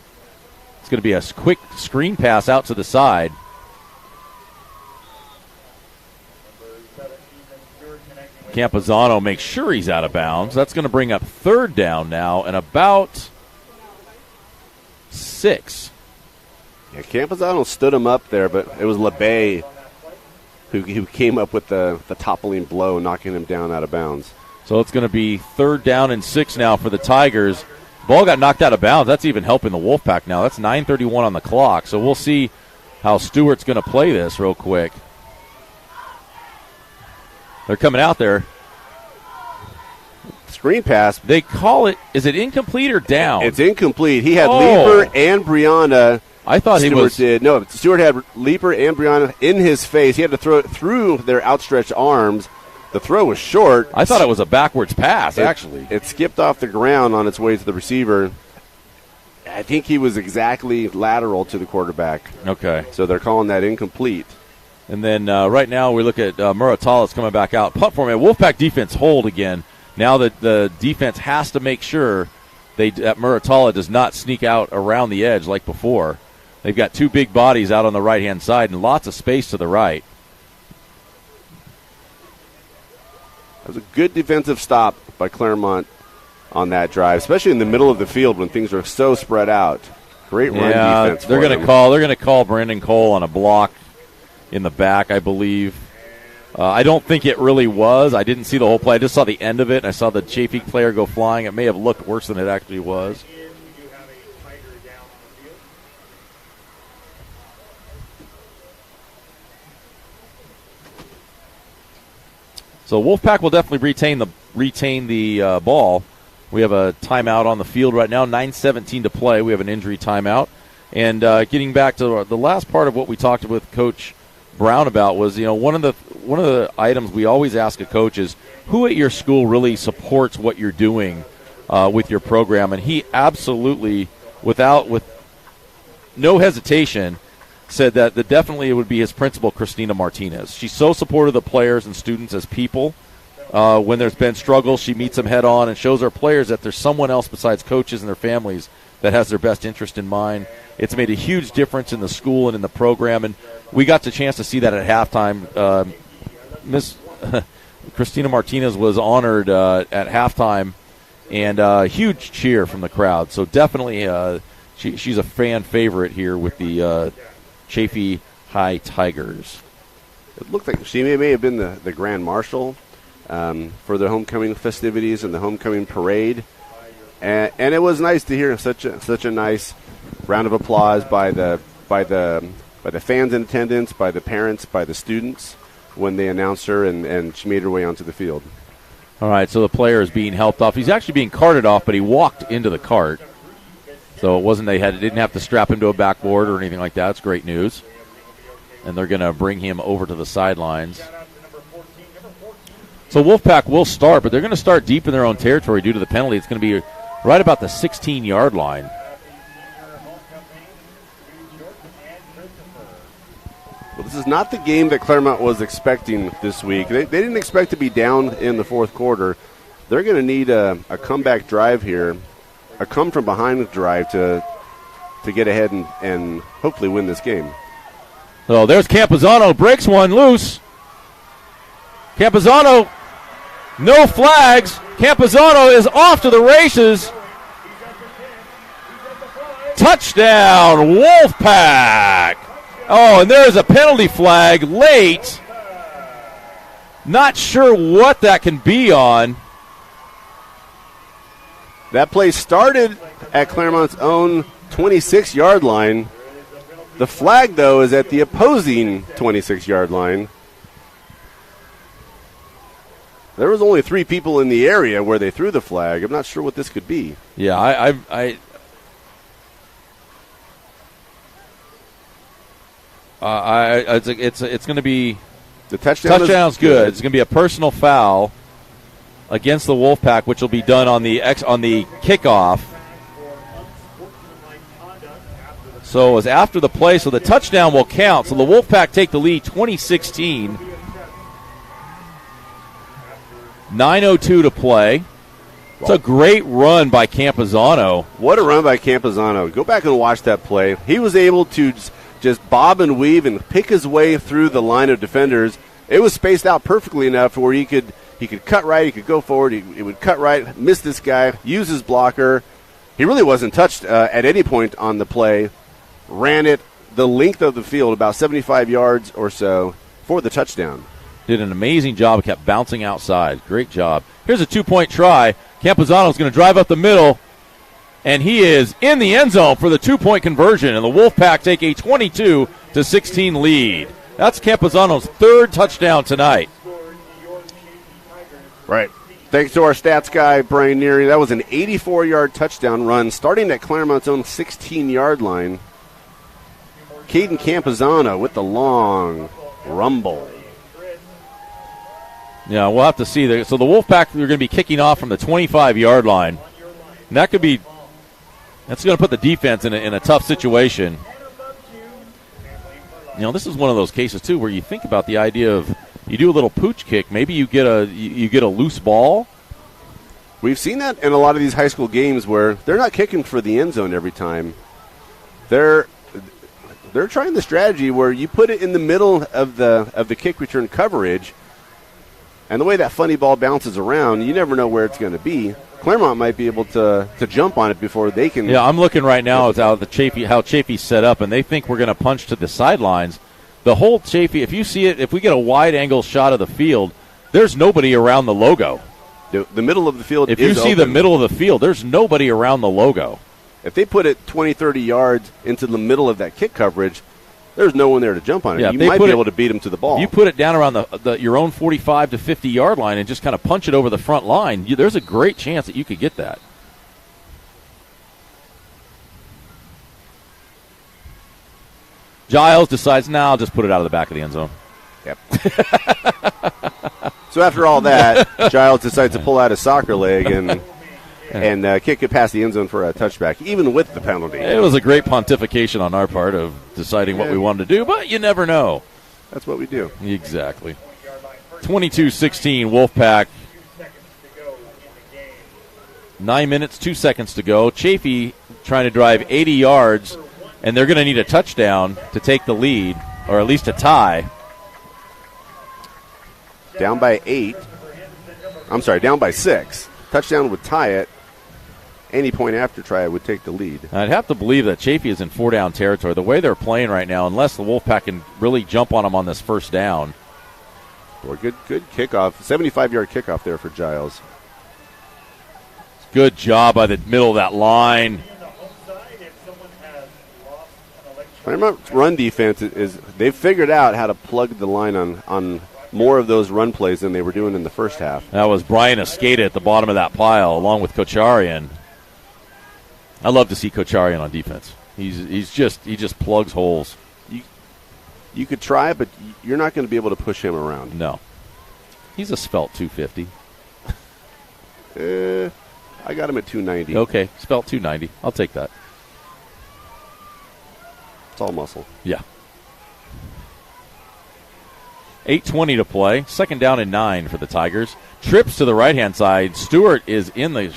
It's going to be a quick screen pass out to the side. Campazano makes sure he's out of bounds. That's going to bring up third down now and about 6. Yeah, Campazano stood him up there, but it was LeBay who came up with the toppling blow, knocking him down out of bounds. So it's going to be third down and 6 now for the Tigers. Ball got knocked out of bounds. That's even helping the Wolfpack now. That's 9:31 on the clock. So we'll see how Stewart's going to play this real quick. They're coming out there. Screen pass. They call it, is it incomplete or down? It's incomplete. He had Leaper and Brianna. I thought Stewart he was. did. No, Stewart had Leaper and Brianna in his face. He had to throw it through their outstretched arms. The throw was short. I thought it was a backwards pass, actually. It skipped off the ground on its way to the receiver. I think he was exactly lateral to the quarterback. Okay. So they're calling that incomplete. And then right now we look at Muratala's coming back out. Punt for me. Wolfpack defense hold again. Now that the defense has to make sure that Muratala does not sneak out around the edge like before. They've got 2 big bodies out on the right-hand side and lots of space to the right. That was a good defensive stop by Claremont on that drive, especially in the middle of the field when things are so spread out. Great run defense. They're going to call Brandon Cole on a block in the back, I believe. I don't think it really was. I didn't see the whole play. I just saw the end of it, and I saw the Chaffey player go flying. It may have looked worse than it actually was. So Wolfpack will definitely retain the ball. We have a timeout on the field right now, 9:17 to play. We have an injury timeout. And getting back to the last part of what we talked with Coach Brown about was, one of the items we always ask a coach is, who at your school really supports what you're doing with your program? And he absolutely, with no hesitation, said that definitely it would be his principal, Christina Martinez. She's so supportive of the players and students as people. When there's been struggles, she meets them head on and shows our players that there's someone else besides coaches and their families that has their best interest in mind. It's made a huge difference in the school and in the program, and we got the chance to see that at halftime. Miss Christina Martinez was honored at halftime, and a huge cheer from the crowd. So definitely she's a fan favorite here with the Chaffey High Tigers. It looked like she may have been the Grand Marshal for the homecoming festivities and the homecoming parade. And it was nice to hear such a nice round of applause by the fans in attendance, by the parents, by the students when they announced her and she made her way onto the field. All right, so the player is being helped off. He's actually being carted off, but he walked into the cart. So it wasn't didn't have to strap him to a backboard or anything like that. It's great news. And they're going to bring him over to the sidelines. So Wolfpack will start, but they're going to start deep in their own territory due to the penalty. It's going to be right about the 16-yard line. Well, this is not the game that Claremont was expecting this week. They didn't expect to be down in the fourth quarter. They're going to need a comeback drive here, a come-from-behind drive to get ahead and hopefully win this game. So there's Campazano, breaks one loose. Campazano, no flags. Campazano is off to the races. Touchdown, Wolfpack. Oh, and there's a penalty flag late. Not sure what that can be on. That play started at Claremont's own 26-yard line. The flag, though, is at the opposing 26-yard line. There was only 3 people in the area where they threw the flag. I'm not sure what this could be. Yeah, it's going to be the touchdown's good. It's going to be a personal foul against the Wolfpack, which will be done on the kickoff. So it was after the play, so the touchdown will count. So the Wolfpack take the lead 20-16. 9:02 to play. It's a great run by Campazano. What a run by Campazano. Go back and watch that play. He was able to just bob and weave and pick his way through the line of defenders. It was spaced out perfectly enough where he could cut right, he could go forward, he would cut right, miss this guy, use his blocker. He really wasn't touched at any point on the play. Ran it the length of the field, about 75 yards or so, for the touchdown. Did an amazing job, kept bouncing outside. Great job. Here's a 2-point try. Campazano's going to drive up the middle, and he is in the end zone for the 2-point conversion, and the Wolfpack take a 22-16 lead. That's Campazano's third touchdown tonight. Right. Thanks to our stats guy, Brian Neary. That was an 84-yard touchdown run starting at Claremont's own 16-yard line. Caden Campazano with the long rumble. Yeah, we'll have to see. So the Wolfpack are going to be kicking off from the 25-yard line. And that's going to put the defense in a tough situation. You know, this is one of those cases, too, where you think about the idea of you do a little pooch kick. Maybe you get a loose ball. We've seen that in a lot of these high school games where they're not kicking for the end zone every time. They're trying the strategy where you put it in the middle of the kick return coverage, and the way that funny ball bounces around, you never know where it's going to be. Claremont might be able to jump on it before they can. Yeah, I'm looking right now at how Chaffey's set up, and they think we're going to punch to the sidelines. The whole Chaffey, if you see it, if we get a wide angle shot of the field, there's nobody around the logo. The middle of the field If you see the middle of the field, there's nobody around the logo. If they put it 20, 30 yards into the middle of that kick coverage, there's no one there to jump on it. Yeah, you might be able to beat them to the ball. You put it down around your own 45 to 50-yard line and just kind of punch it over the front line, there's a great chance that you could get that. Giles decides, I'll just put it out of the back of the end zone. Yep. So after all that, Giles decides to pull out his soccer leg and kick it past the end zone for a touchback, even with the penalty. It was a great pontification on our part of deciding what we wanted to do, but you never know. That's what we do. Exactly. 22-16, Wolfpack. 9 minutes, 2 seconds to go. Chaffey trying to drive 80 yards, and they're going to need a touchdown to take the lead, or at least a tie. Down by 6. Touchdown would tie it. Any point after try would take the lead. I'd have to believe that Chaffey is in 4-down territory. The way they're playing right now, unless the Wolfpack can really jump on them on this first down. Boy, good kickoff. 75-yard kickoff there for Giles. Good job by the middle of that line. Claremont's run defense is they've figured out how to plug the line on more of those run plays than they were doing in the first half. That was Brian Escada at the bottom of that pile, along with Kocharian. I love to see Kocharian on defense. He just plugs holes. You could try, but you're not going to be able to push him around. No, he's a svelte 250. I got him at 290. Okay, svelte 290. I'll take that. It's all muscle. Yeah. 8:20 to play. 2nd down and 9 for the Tigers. Trips to the right-hand side. Stewart is in the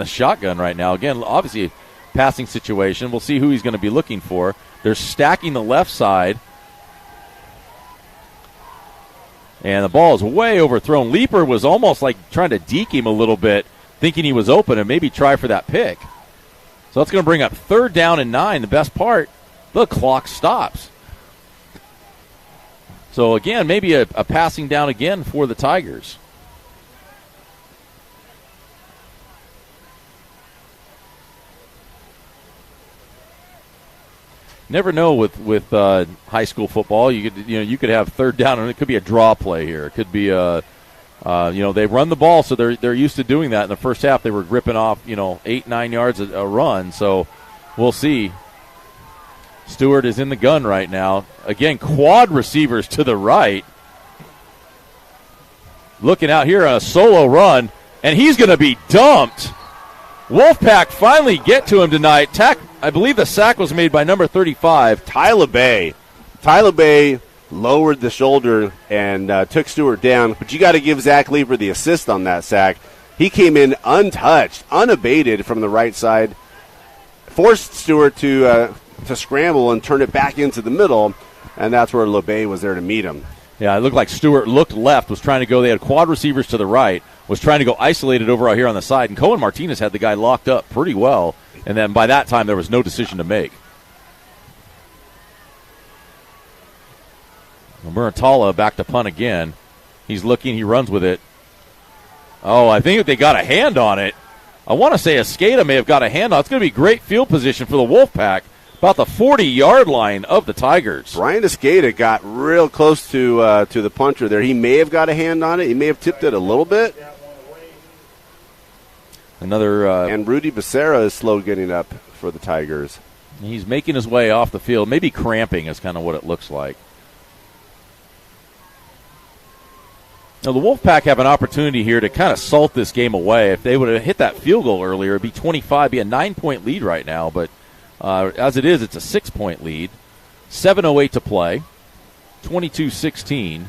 shotgun right now. Again, obviously, passing situation. We'll see who he's going to be looking for. They're stacking the left side, and the ball is way overthrown. Leaper was almost like trying to deke him a little bit, thinking he was open, and maybe try for that pick. So that's going to bring up 3rd down and 9. The best part, the clock stops. So, again, maybe a passing down again for the Tigers. Never know with high school football. You could have 3rd down, and it could be a draw play here. It could be they run the ball, so they're used to doing that. In the first half, they were ripping off 8-9 yards a run. So we'll see. Stewart is in the gun right now. Again, quad receivers to the right. Looking out here on a solo run, and he's going to be dumped. Wolfpack finally get to him tonight. I believe the sack was made by number 35. Tyler Bay. Tyler Bay lowered the shoulder and took Stewart down, but you got to give Zach Lieber the assist on that sack. He came in untouched, unabated from the right side, forced Stewart to scramble and turn it back into the middle, and that's where LeBay was there to meet him. Yeah, it looked like Stewart looked left, was trying to go. They had quad receivers to the right, was trying to go isolated over out here on the side, and Cohen Martinez had the guy locked up pretty well, and then by that time there was no decision to make. Muratala back to punt again. He's looking, he runs with it. Oh, I think they got a hand on it. I want to say Escada may have got a hand on it. It's going to be great field position for the Wolfpack, about the 40-yard line of the Tigers. Brian Escada got real close to the punter there. He may have got a hand on it. He may have tipped it a little bit. And Rudy Becerra is slow getting up for the Tigers. He's making his way off the field. Maybe cramping is kind of what it looks like. Now, the Wolfpack have an opportunity here to kind of salt this game away. If they would have hit that field goal earlier, it would be 25, be a 9-point lead right now. But as it is, it's a 6-point lead. 7:08 to play, 22-16.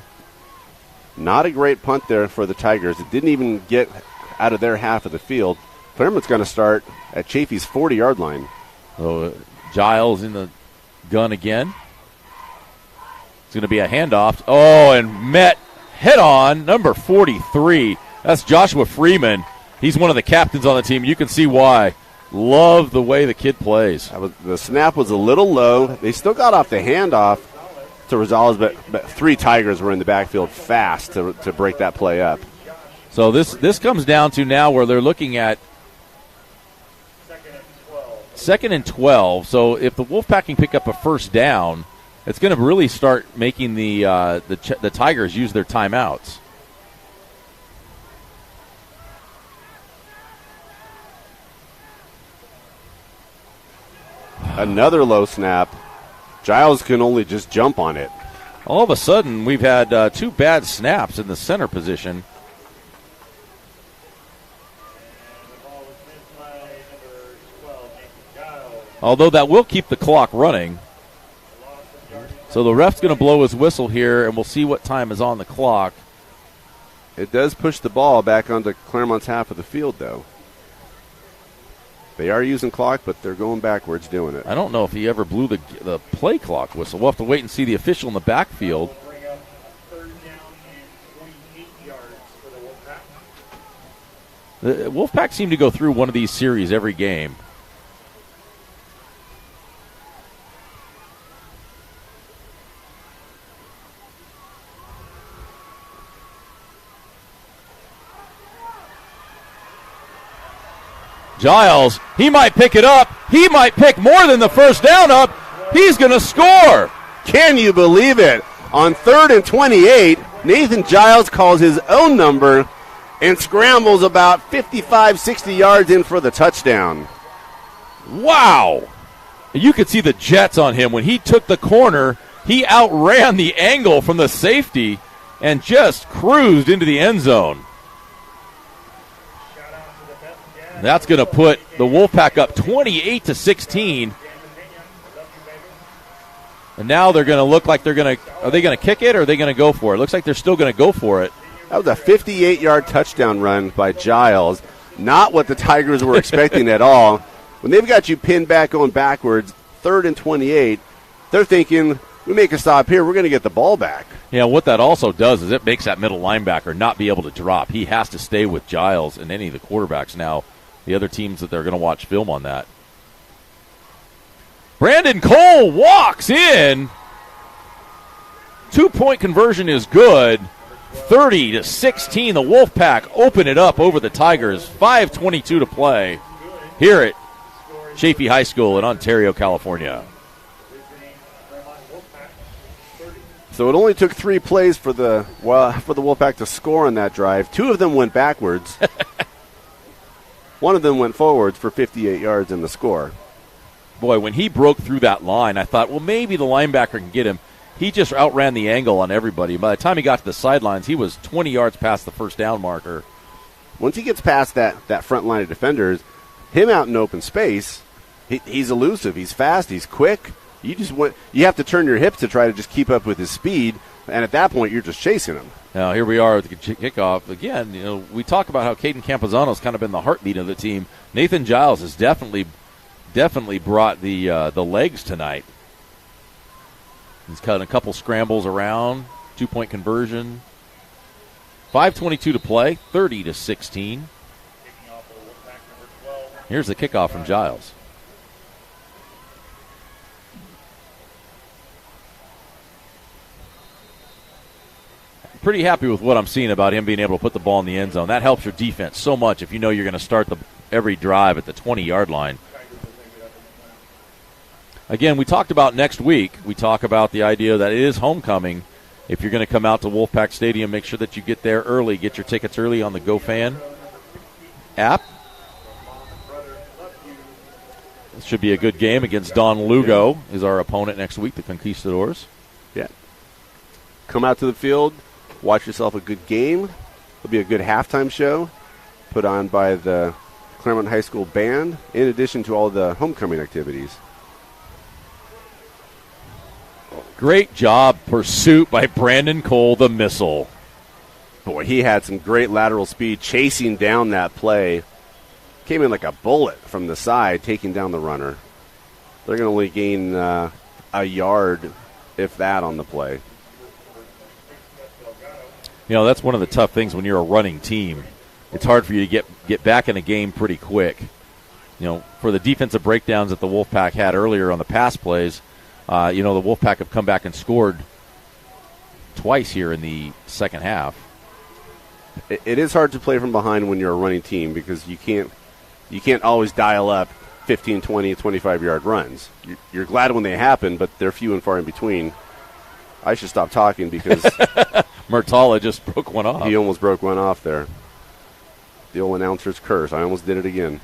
Not a great punt there for the Tigers. It didn't even get out of their half of the field. Claremont's going to start at Chaffey's 40-yard line. So Giles in the gun again. It's going to be a handoff. Oh, and met head on, number 43. That's Joshua Freeman. He's one of the captains on the team. You can see why. Love the way the kid plays. The snap was a little low. They still got off the handoff to Rosales, but three Tigers were in the backfield fast to break that play up. So this comes down to now where they're looking at second and 12. So if the Wolfpack can pick up a first down, it's going to really start making the Tigers use their timeouts. Another low snap. Giles can only just jump on it. All of a sudden, we've had two bad snaps in the center position. Although that will keep the clock running. So the ref's going to blow his whistle here, and we'll see what time is on the clock. It does push the ball back onto Claremont's half of the field, though. They are using clock, but they're going backwards doing it. I don't know if he ever blew the play clock whistle. We'll have to wait and see the official in the backfield. The Wolfpack seem to go through one of these series every game. Giles, he might pick it up. He might pick more than the first down up. He's going to score. Can you believe it? On 3rd and 28, Nathan Giles calls his own number and scrambles about 55, 60 yards in for the touchdown. Wow. You could see the jets on him. When he took the corner, he outran the angle from the safety and just cruised into the end zone. That's going to put the Wolfpack up 28-16. And now they're going to look like are they going to kick it or are they going to go for it? Looks like they're still going to go for it. That was a 58-yard touchdown run by Giles. Not what the Tigers were expecting at all. When they've got you pinned back going backwards, 3rd and 28, they're thinking, we make a stop here, we're going to get the ball back. Yeah, what that also does is it makes that middle linebacker not be able to drop. He has to stay with Giles and any of the quarterbacks now. The other teams that they're going to watch film on that. Brandon Cole walks in. 2-point conversion is good. 30-16. The Wolfpack open it up over the Tigers. 5:22 to play. Here at Chaffey High School in Ontario, California. So it only took 3 plays for the Wolfpack to score on that drive. 2 of them went backwards. One of them went forwards for 58 yards in the score. Boy, when he broke through that line, I thought, well, maybe the linebacker can get him. He just outran the angle on everybody. By the time he got to the sidelines, he was 20 yards past the first down marker. Once he gets past that front line of defenders, Him out in open space, he's elusive. He's fast. He's quick. You have to turn your hips to try to just keep up with his speed, and at that point, you're just chasing him. Now, here we are at the kickoff. Again, we talk about how Caden Campazano's kind of been the heartbeat of the team. Nathan Giles has definitely brought the legs tonight. He's cut a couple scrambles around, 2-point conversion. 5:22 to play, 30-16. Here's the kickoff from Giles. Pretty happy with what I'm seeing about him being able to put the ball in the end zone. That helps your defense so much if you know you're going to start every drive at the 20-yard line. Again, we talked about next week. We talk about the idea that it is homecoming. If you're going to come out to Wolfpack Stadium, make sure that you get there early. Get your tickets early on the GoFan app. This should be a good game against Don Lugo is our opponent next week, the Conquistadors. Yeah. Come out to the field. Watch yourself a good game. It'll be a good halftime show put on by the Claremont High School band, in addition to all the homecoming activities. Great job, pursuit by Brandon Cole, the missile. Boy, he had some great lateral speed chasing down that play. Came in like a bullet from the side, taking down the runner. They're going to only gain a yard, if that, on the play. That's one of the tough things when you're a running team. It's hard for you to get back in a game pretty quick. For the defensive breakdowns that the Wolfpack had earlier on the pass plays, the Wolfpack have come back and scored twice here in the second half. It is hard to play from behind when you're a running team because you can't always dial up 15, 20, 25-yard runs. You're glad when they happen, but they're few and far in between. I should stop talking because Murtala just broke one off. He almost broke one off there. The old announcer's curse. I almost did it again.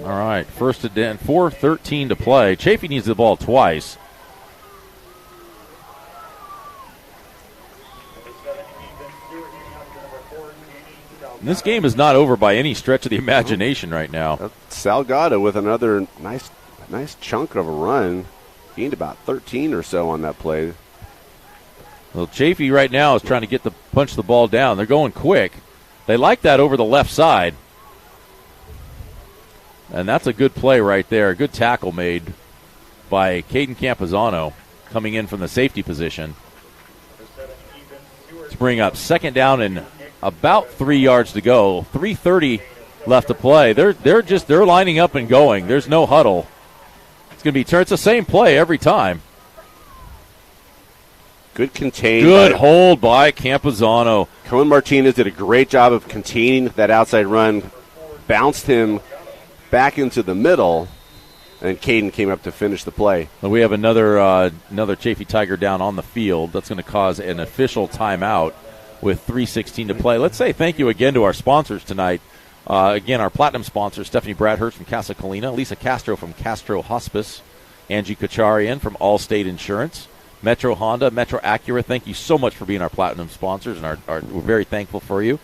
All right, first and 10, 4:13 to play. Chaffey needs the ball twice. And this game is not over by any stretch of the imagination right now. Salgado with another nice chunk of a run. Gained about 13 or so on that play. Well, Chaffey right now is trying to punch the ball down. They're going quick. They like that over the left side. And that's a good play right there. A good tackle made by Caden Campazano coming in from the safety position. To bring up second down and about 3 yards to go. 3:30 left to play. They're lining up and going. There's no huddle. It's going to be turned. It's the same play every time. Good contain. Good hold by Campazano. Cohen Martinez did a great job of containing that outside run. Bounced him back into the middle, and Caden came up to finish the play. Well, we have another Chaffey Tiger down on the field. That's going to cause an official timeout with 3:16 to play. Let's say thank you again to our sponsors tonight. Again, our platinum sponsors, Stephanie Bradhurst from Casa Colina, Lisa Castro from Castro Hospice, Angie Kacharian from Allstate Insurance, Metro Honda, Metro Acura. Thank you so much for being our platinum sponsors, and we're very thankful for you.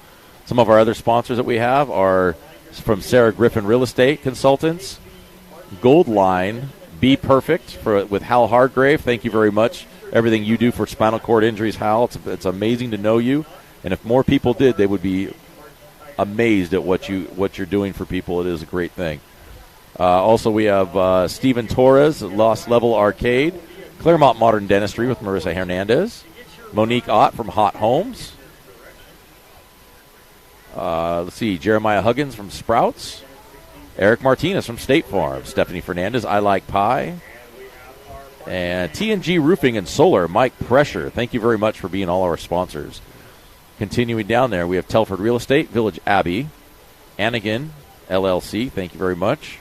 Some of our other sponsors that we have are from Sarah Griffin Real Estate Consultants, Gold Line, Be Perfect with Hal Hargrave. Thank you very much. Everything you do for spinal cord injuries, Hal. It's amazing to know you. And if more people did, they would be amazed at what you're doing for people. It is a great thing. Also, we have Steven Torres, Lost Level Arcade, Claremont Modern Dentistry with Marissa Hernandez, Monique Ott from Hot Homes. Let's see, Jeremiah Huggins from Sprouts, Eric Martinez from State Farm, Stephanie Fernandez, I Like Pie, and TNG Roofing and Solar, Mike Pressure. Thank you very much for being all our sponsors. Continuing down there, we have Telford Real Estate, Village Abbey, Anigan LLC. Thank you very much.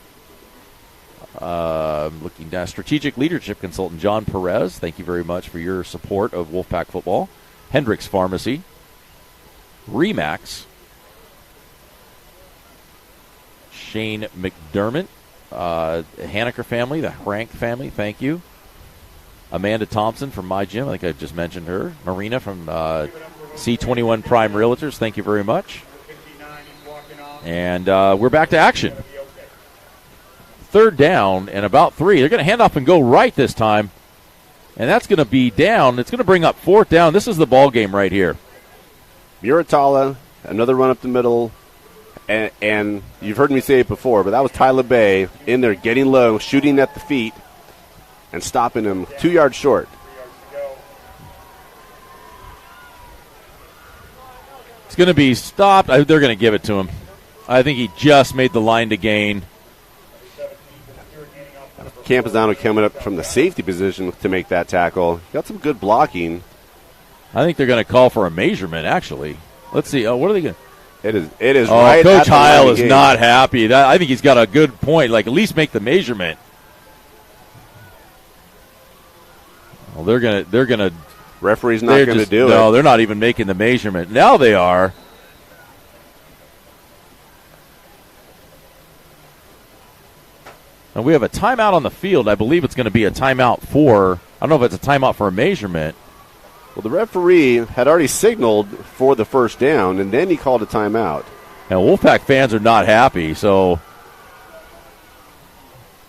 Looking down, Strategic Leadership Consultant John Perez. Thank you very much for your support of Wolfpack football. Hendricks Pharmacy, Remax, Shane McDermott, Haneker family, the Rank family, thank you. Amanda Thompson from My Gym, I think I just mentioned her. Marina from C21 Prime Realtors, thank you very much. And we're back to action. Third down and about 3. They're going to hand off and go right this time. And that's going to be down. It's going to bring up fourth down. This is the ball game right here. Muratala, another run up the middle. And you've heard me say it before, but that was Tyler Bay in there getting low, shooting at the feet, and stopping him 2 yards short. It's going to be stopped. They're going to give it to him. I think he just made the line to gain. Campazano coming up from the safety position to make that tackle. Got some good blocking. I think they're going to call for a measurement, actually. Let's see. Oh, what are they going to? It is Oh, right Coach at the line Heil of is game. not happy. I think he's got a good point. Like, at least make the measurement. Well, they're gonna. Referee's not going to do it. No, they're not even making the measurement. Now they are. And we have a timeout on the field. I believe it's going to be a timeout for. I don't know if it's a timeout for a measurement. Well, the referee had already signaled for the first down, and then he called a timeout. And Wolfpack fans are not happy, so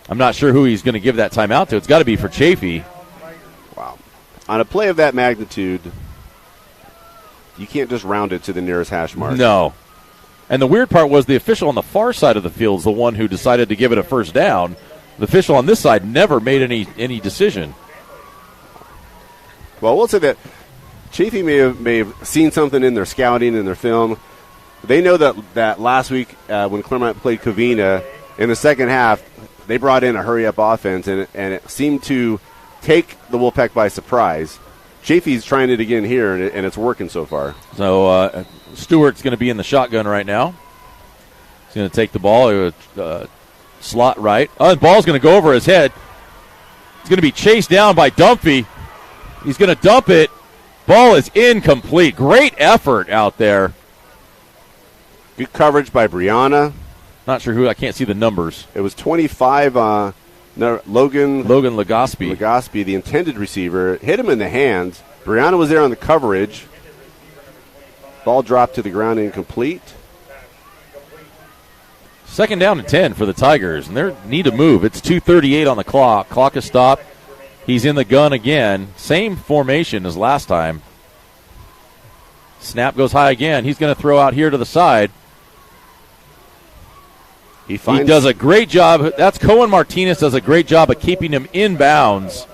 I'm not sure who he's going to give that timeout to. It's got to be for Chaffey. Wow. On a play of that magnitude, you can't just round it to the nearest hash mark. No. And the weird part was the official on the far side of the field is the one who decided to give it a first down. The official on this side never made any decision. Well, we'll say that Chaffey may have seen something in their scouting and their film. They know that last week when Claremont played Covina, in the second half, they brought in a hurry-up offense, and it seemed to take the Wolfpack by surprise. Chaffey's trying it again here, and it's working so far. So Stewart's going to be in the shotgun right now. He's going to take the ball, slot right. Oh, the ball's going to go over his head. He's going to be chased down by Dumpy. He's going to dump it. Ball is incomplete. Great effort out there. Good coverage by Brianna. Not sure who. I can't see the numbers. It was 25. Logan Legospi, the intended receiver, hit him in the hands. Brianna was there on the coverage. Ball dropped to the ground, incomplete. Second down and 10 for the Tigers, and they need to move. It's 2:38 on the clock. Clock is stopped. He's in the gun again. Same formation as last time. Snap goes high again. He's going to throw out here to the side. He does a great job. That's Cohen Martinez does a great job of keeping him in bounds.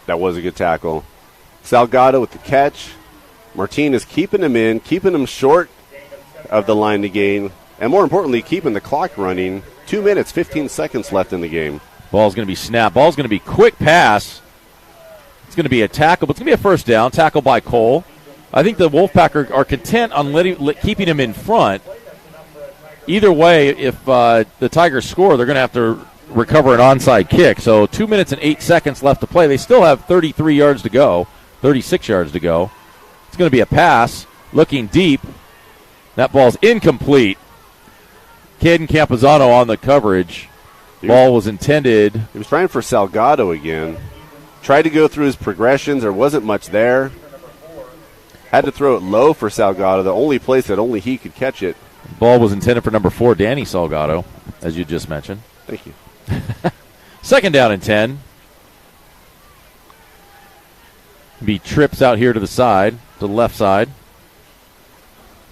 That was a good tackle. Salgado with the catch. Martinez keeping him in, keeping him short of the line to gain, and more importantly, keeping the clock running. 2 minutes, 15 seconds left in the game. Ball's going to be snapped. Ball's going to be quick pass. It's going to be a tackle, but it's going to be a first down. Tackle by Cole. I think the Wolfpack are content on keeping him in front. Either way, if the Tigers score, they're going to have to recover an onside kick. So 2 minutes and 8 seconds left to play. They still have 33 yards to go, 36 yards to go. It's going to be a pass, looking deep. That ball's incomplete. Caden Campazano on the coverage. Ball was intended. He was trying for Salgado again. Tried to go through his progressions. There wasn't much there. Had to throw it low for Salgado, the only place that only he could catch it. Ball was intended for number 4, Danny Salgado, as you just mentioned. Thank you. Second down and 10. Be trips out here to the side, to the left side.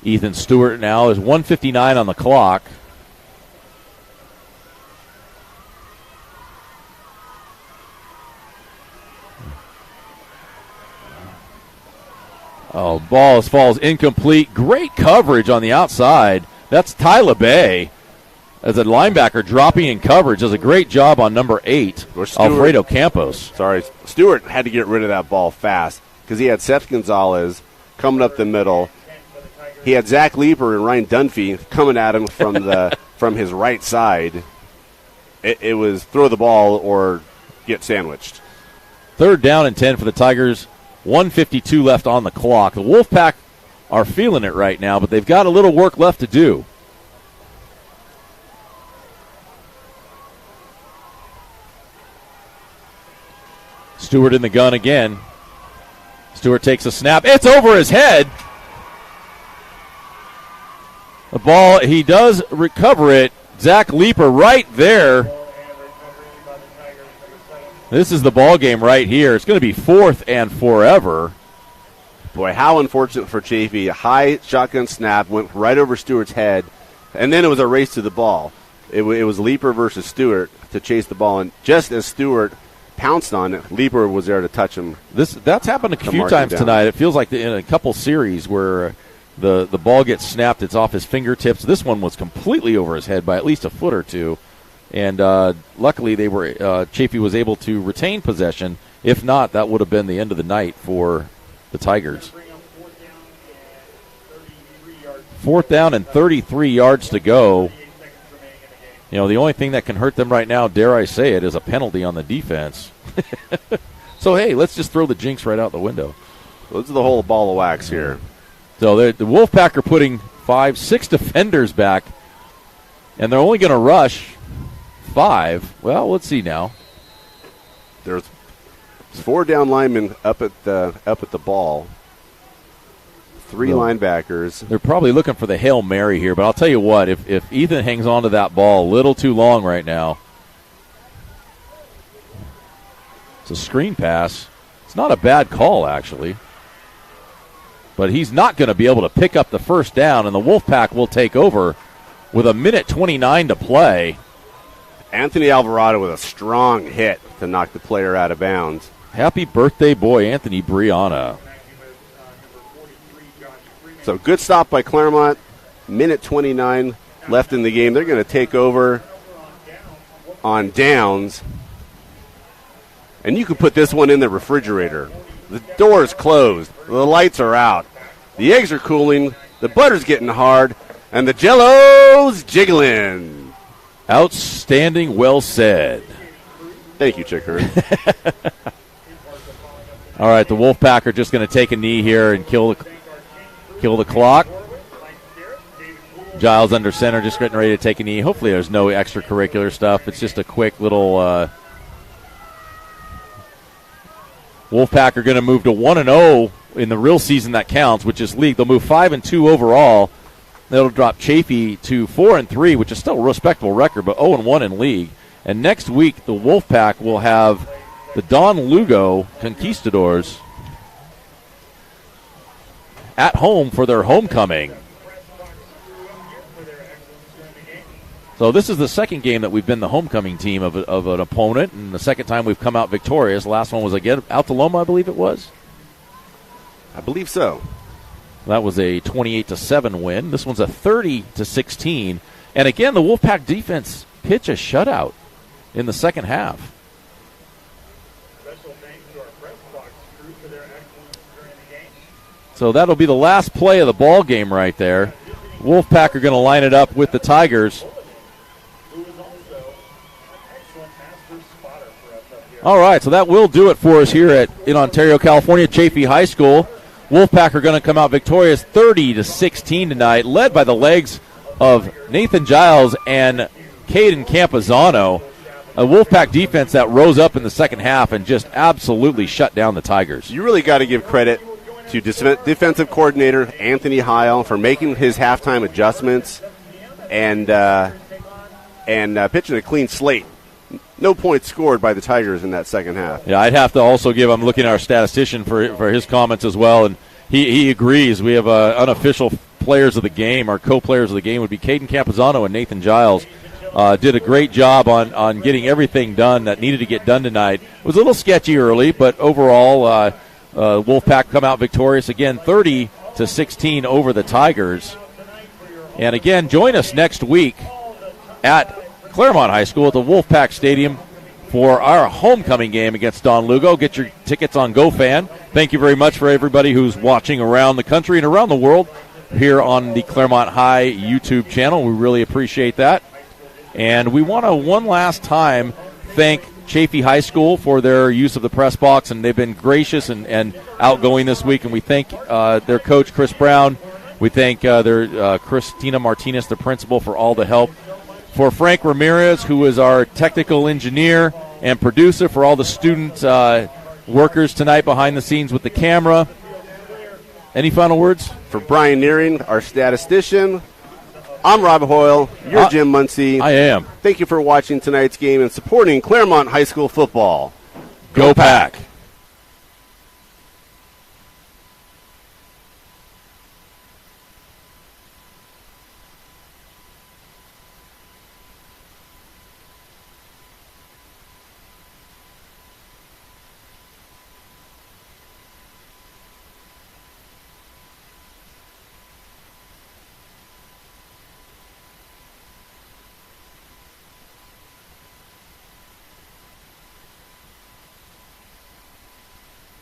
Ethan Stewart now is 1:59 on the clock. Oh, ball falls incomplete. Great coverage on the outside. That's Tyler Bay as a linebacker dropping in coverage. Does a great job on number 8, Alfredo Campos. Stewart had to get rid of that ball fast because he had Seth Gonzalez coming up the middle. He had Zach Leeper and Ryan Dunphy coming at him from the from his right side. It was throw the ball or get sandwiched. Third down and 10 for the Tigers. 1:52 left on the clock. The Wolfpack are feeling it right now, but they've got a little work left to do. Stewart in the gun again. Stewart takes a snap. It's over his head. The ball, he does recover it. Zach Leeper right there. This is the ball game right here. It's going to be 4th and forever. Boy, how unfortunate for Chaffey. A high shotgun snap went right over Stewart's head, and then it was a race to the ball. It was Leeper versus Stewart to chase the ball, and just as Stewart pounced on it, Leeper was there to touch him. That's happened a few times tonight. It feels like in a couple series where the ball gets snapped, it's off his fingertips. This one was completely over his head by at least a foot or two, and luckily Chaffey was able to retain possession. If not, that would have been the end of the night for the Tigers. 4th down and 33 yards to go. You know, the only thing that can hurt them right now, dare I say it, is a penalty on the defense. So, hey, let's just throw the jinx right out the window. This is the whole ball of wax here. So the Wolfpack are putting 5-6 defenders back, and they're only going to rush 5. Well, let's see now. There's 4 down linemen up at the ball. 3 linebackers. They're probably looking for the Hail Mary here, but I'll tell you what, if Ethan hangs on to that ball a little too long right now, it's a screen pass. It's not a bad call, actually. But he's not going to be able to pick up the first down, and the Wolfpack will take over with 1:29 to play. Anthony Alvarado with a strong hit to knock the player out of bounds. Happy birthday, boy, Anthony Brianna. So good stop by Claremont. 1:29 left in the game. They're going to take over on downs. And you can put this one in the refrigerator. The door is closed. The lights are out. The eggs are cooling. The butter's getting hard. And the Jell-O's jiggling. Outstanding, well said. Thank you, Chick Hearn. All right, the Wolfpack are just going to take a knee here and kill the clock. Giles under center, just getting ready to take a knee. Hopefully there's no extracurricular stuff. It's just a quick little... Wolfpack are going to move to 1-0 in the real season that counts, which is league. They'll move 5-2 overall. That'll drop Chaffey to 4-3, which is still a respectable record, but 0-1 in league. And next week, the Wolfpack will have the Don Lugo Conquistadors at home for their homecoming. So this is the second game that we've been the homecoming team of an opponent, and the second time we've come out victorious. The last one was again out to Loma, I believe it was. I believe so. That was a 28-7 win. This one's a 30-16. And again, the Wolfpack defense pitch a shutout in the second half. So that'll be the last play of the ball game right there. Wolfpack are going to line it up with the Tigers. All right, so that will do it for us here in Ontario, California, Chaffey High School. Wolfpack are going to come out victorious 30-16 tonight, led by the legs of Nathan Giles and Caden Campazano. A Wolfpack defense that rose up in the second half and just absolutely shut down the Tigers. You really got to give credit to defensive coordinator Anthony Heil for making his halftime adjustments and pitching a clean slate. No points scored by the Tigers in that second half. Yeah, I'd have to also I'm looking at our statistician for his comments as well, and he agrees. We have unofficial players of the game. Our co-players of the game would be Caden Campazano and Nathan Giles. Did a great job on getting everything done that needed to get done tonight. It was a little sketchy early, but overall, Wolfpack come out victorious again, 30-16 over the Tigers. And again, join us next week at Claremont High School at the Wolfpack Stadium for our homecoming game against Don Lugo. Get your tickets on GoFan. Thank you very much for everybody who's watching around the country and around the world here on the Claremont High YouTube channel. We really appreciate that. And we want to one last time thank Chaffey High School for their use of the press box, and they've been gracious and outgoing this week. And we thank their coach, Chris Brown. We thank their Christina Martinez, the principal, for all the help. For Frank Ramirez, who is our technical engineer and producer, for all the student workers tonight behind the scenes with the camera. Any final words? For Brian Nearing, our statistician, I'm Rob Hoyle. You're Jim Muncie. I am. Thank you for watching tonight's game and supporting Claremont High School football. Go Pack.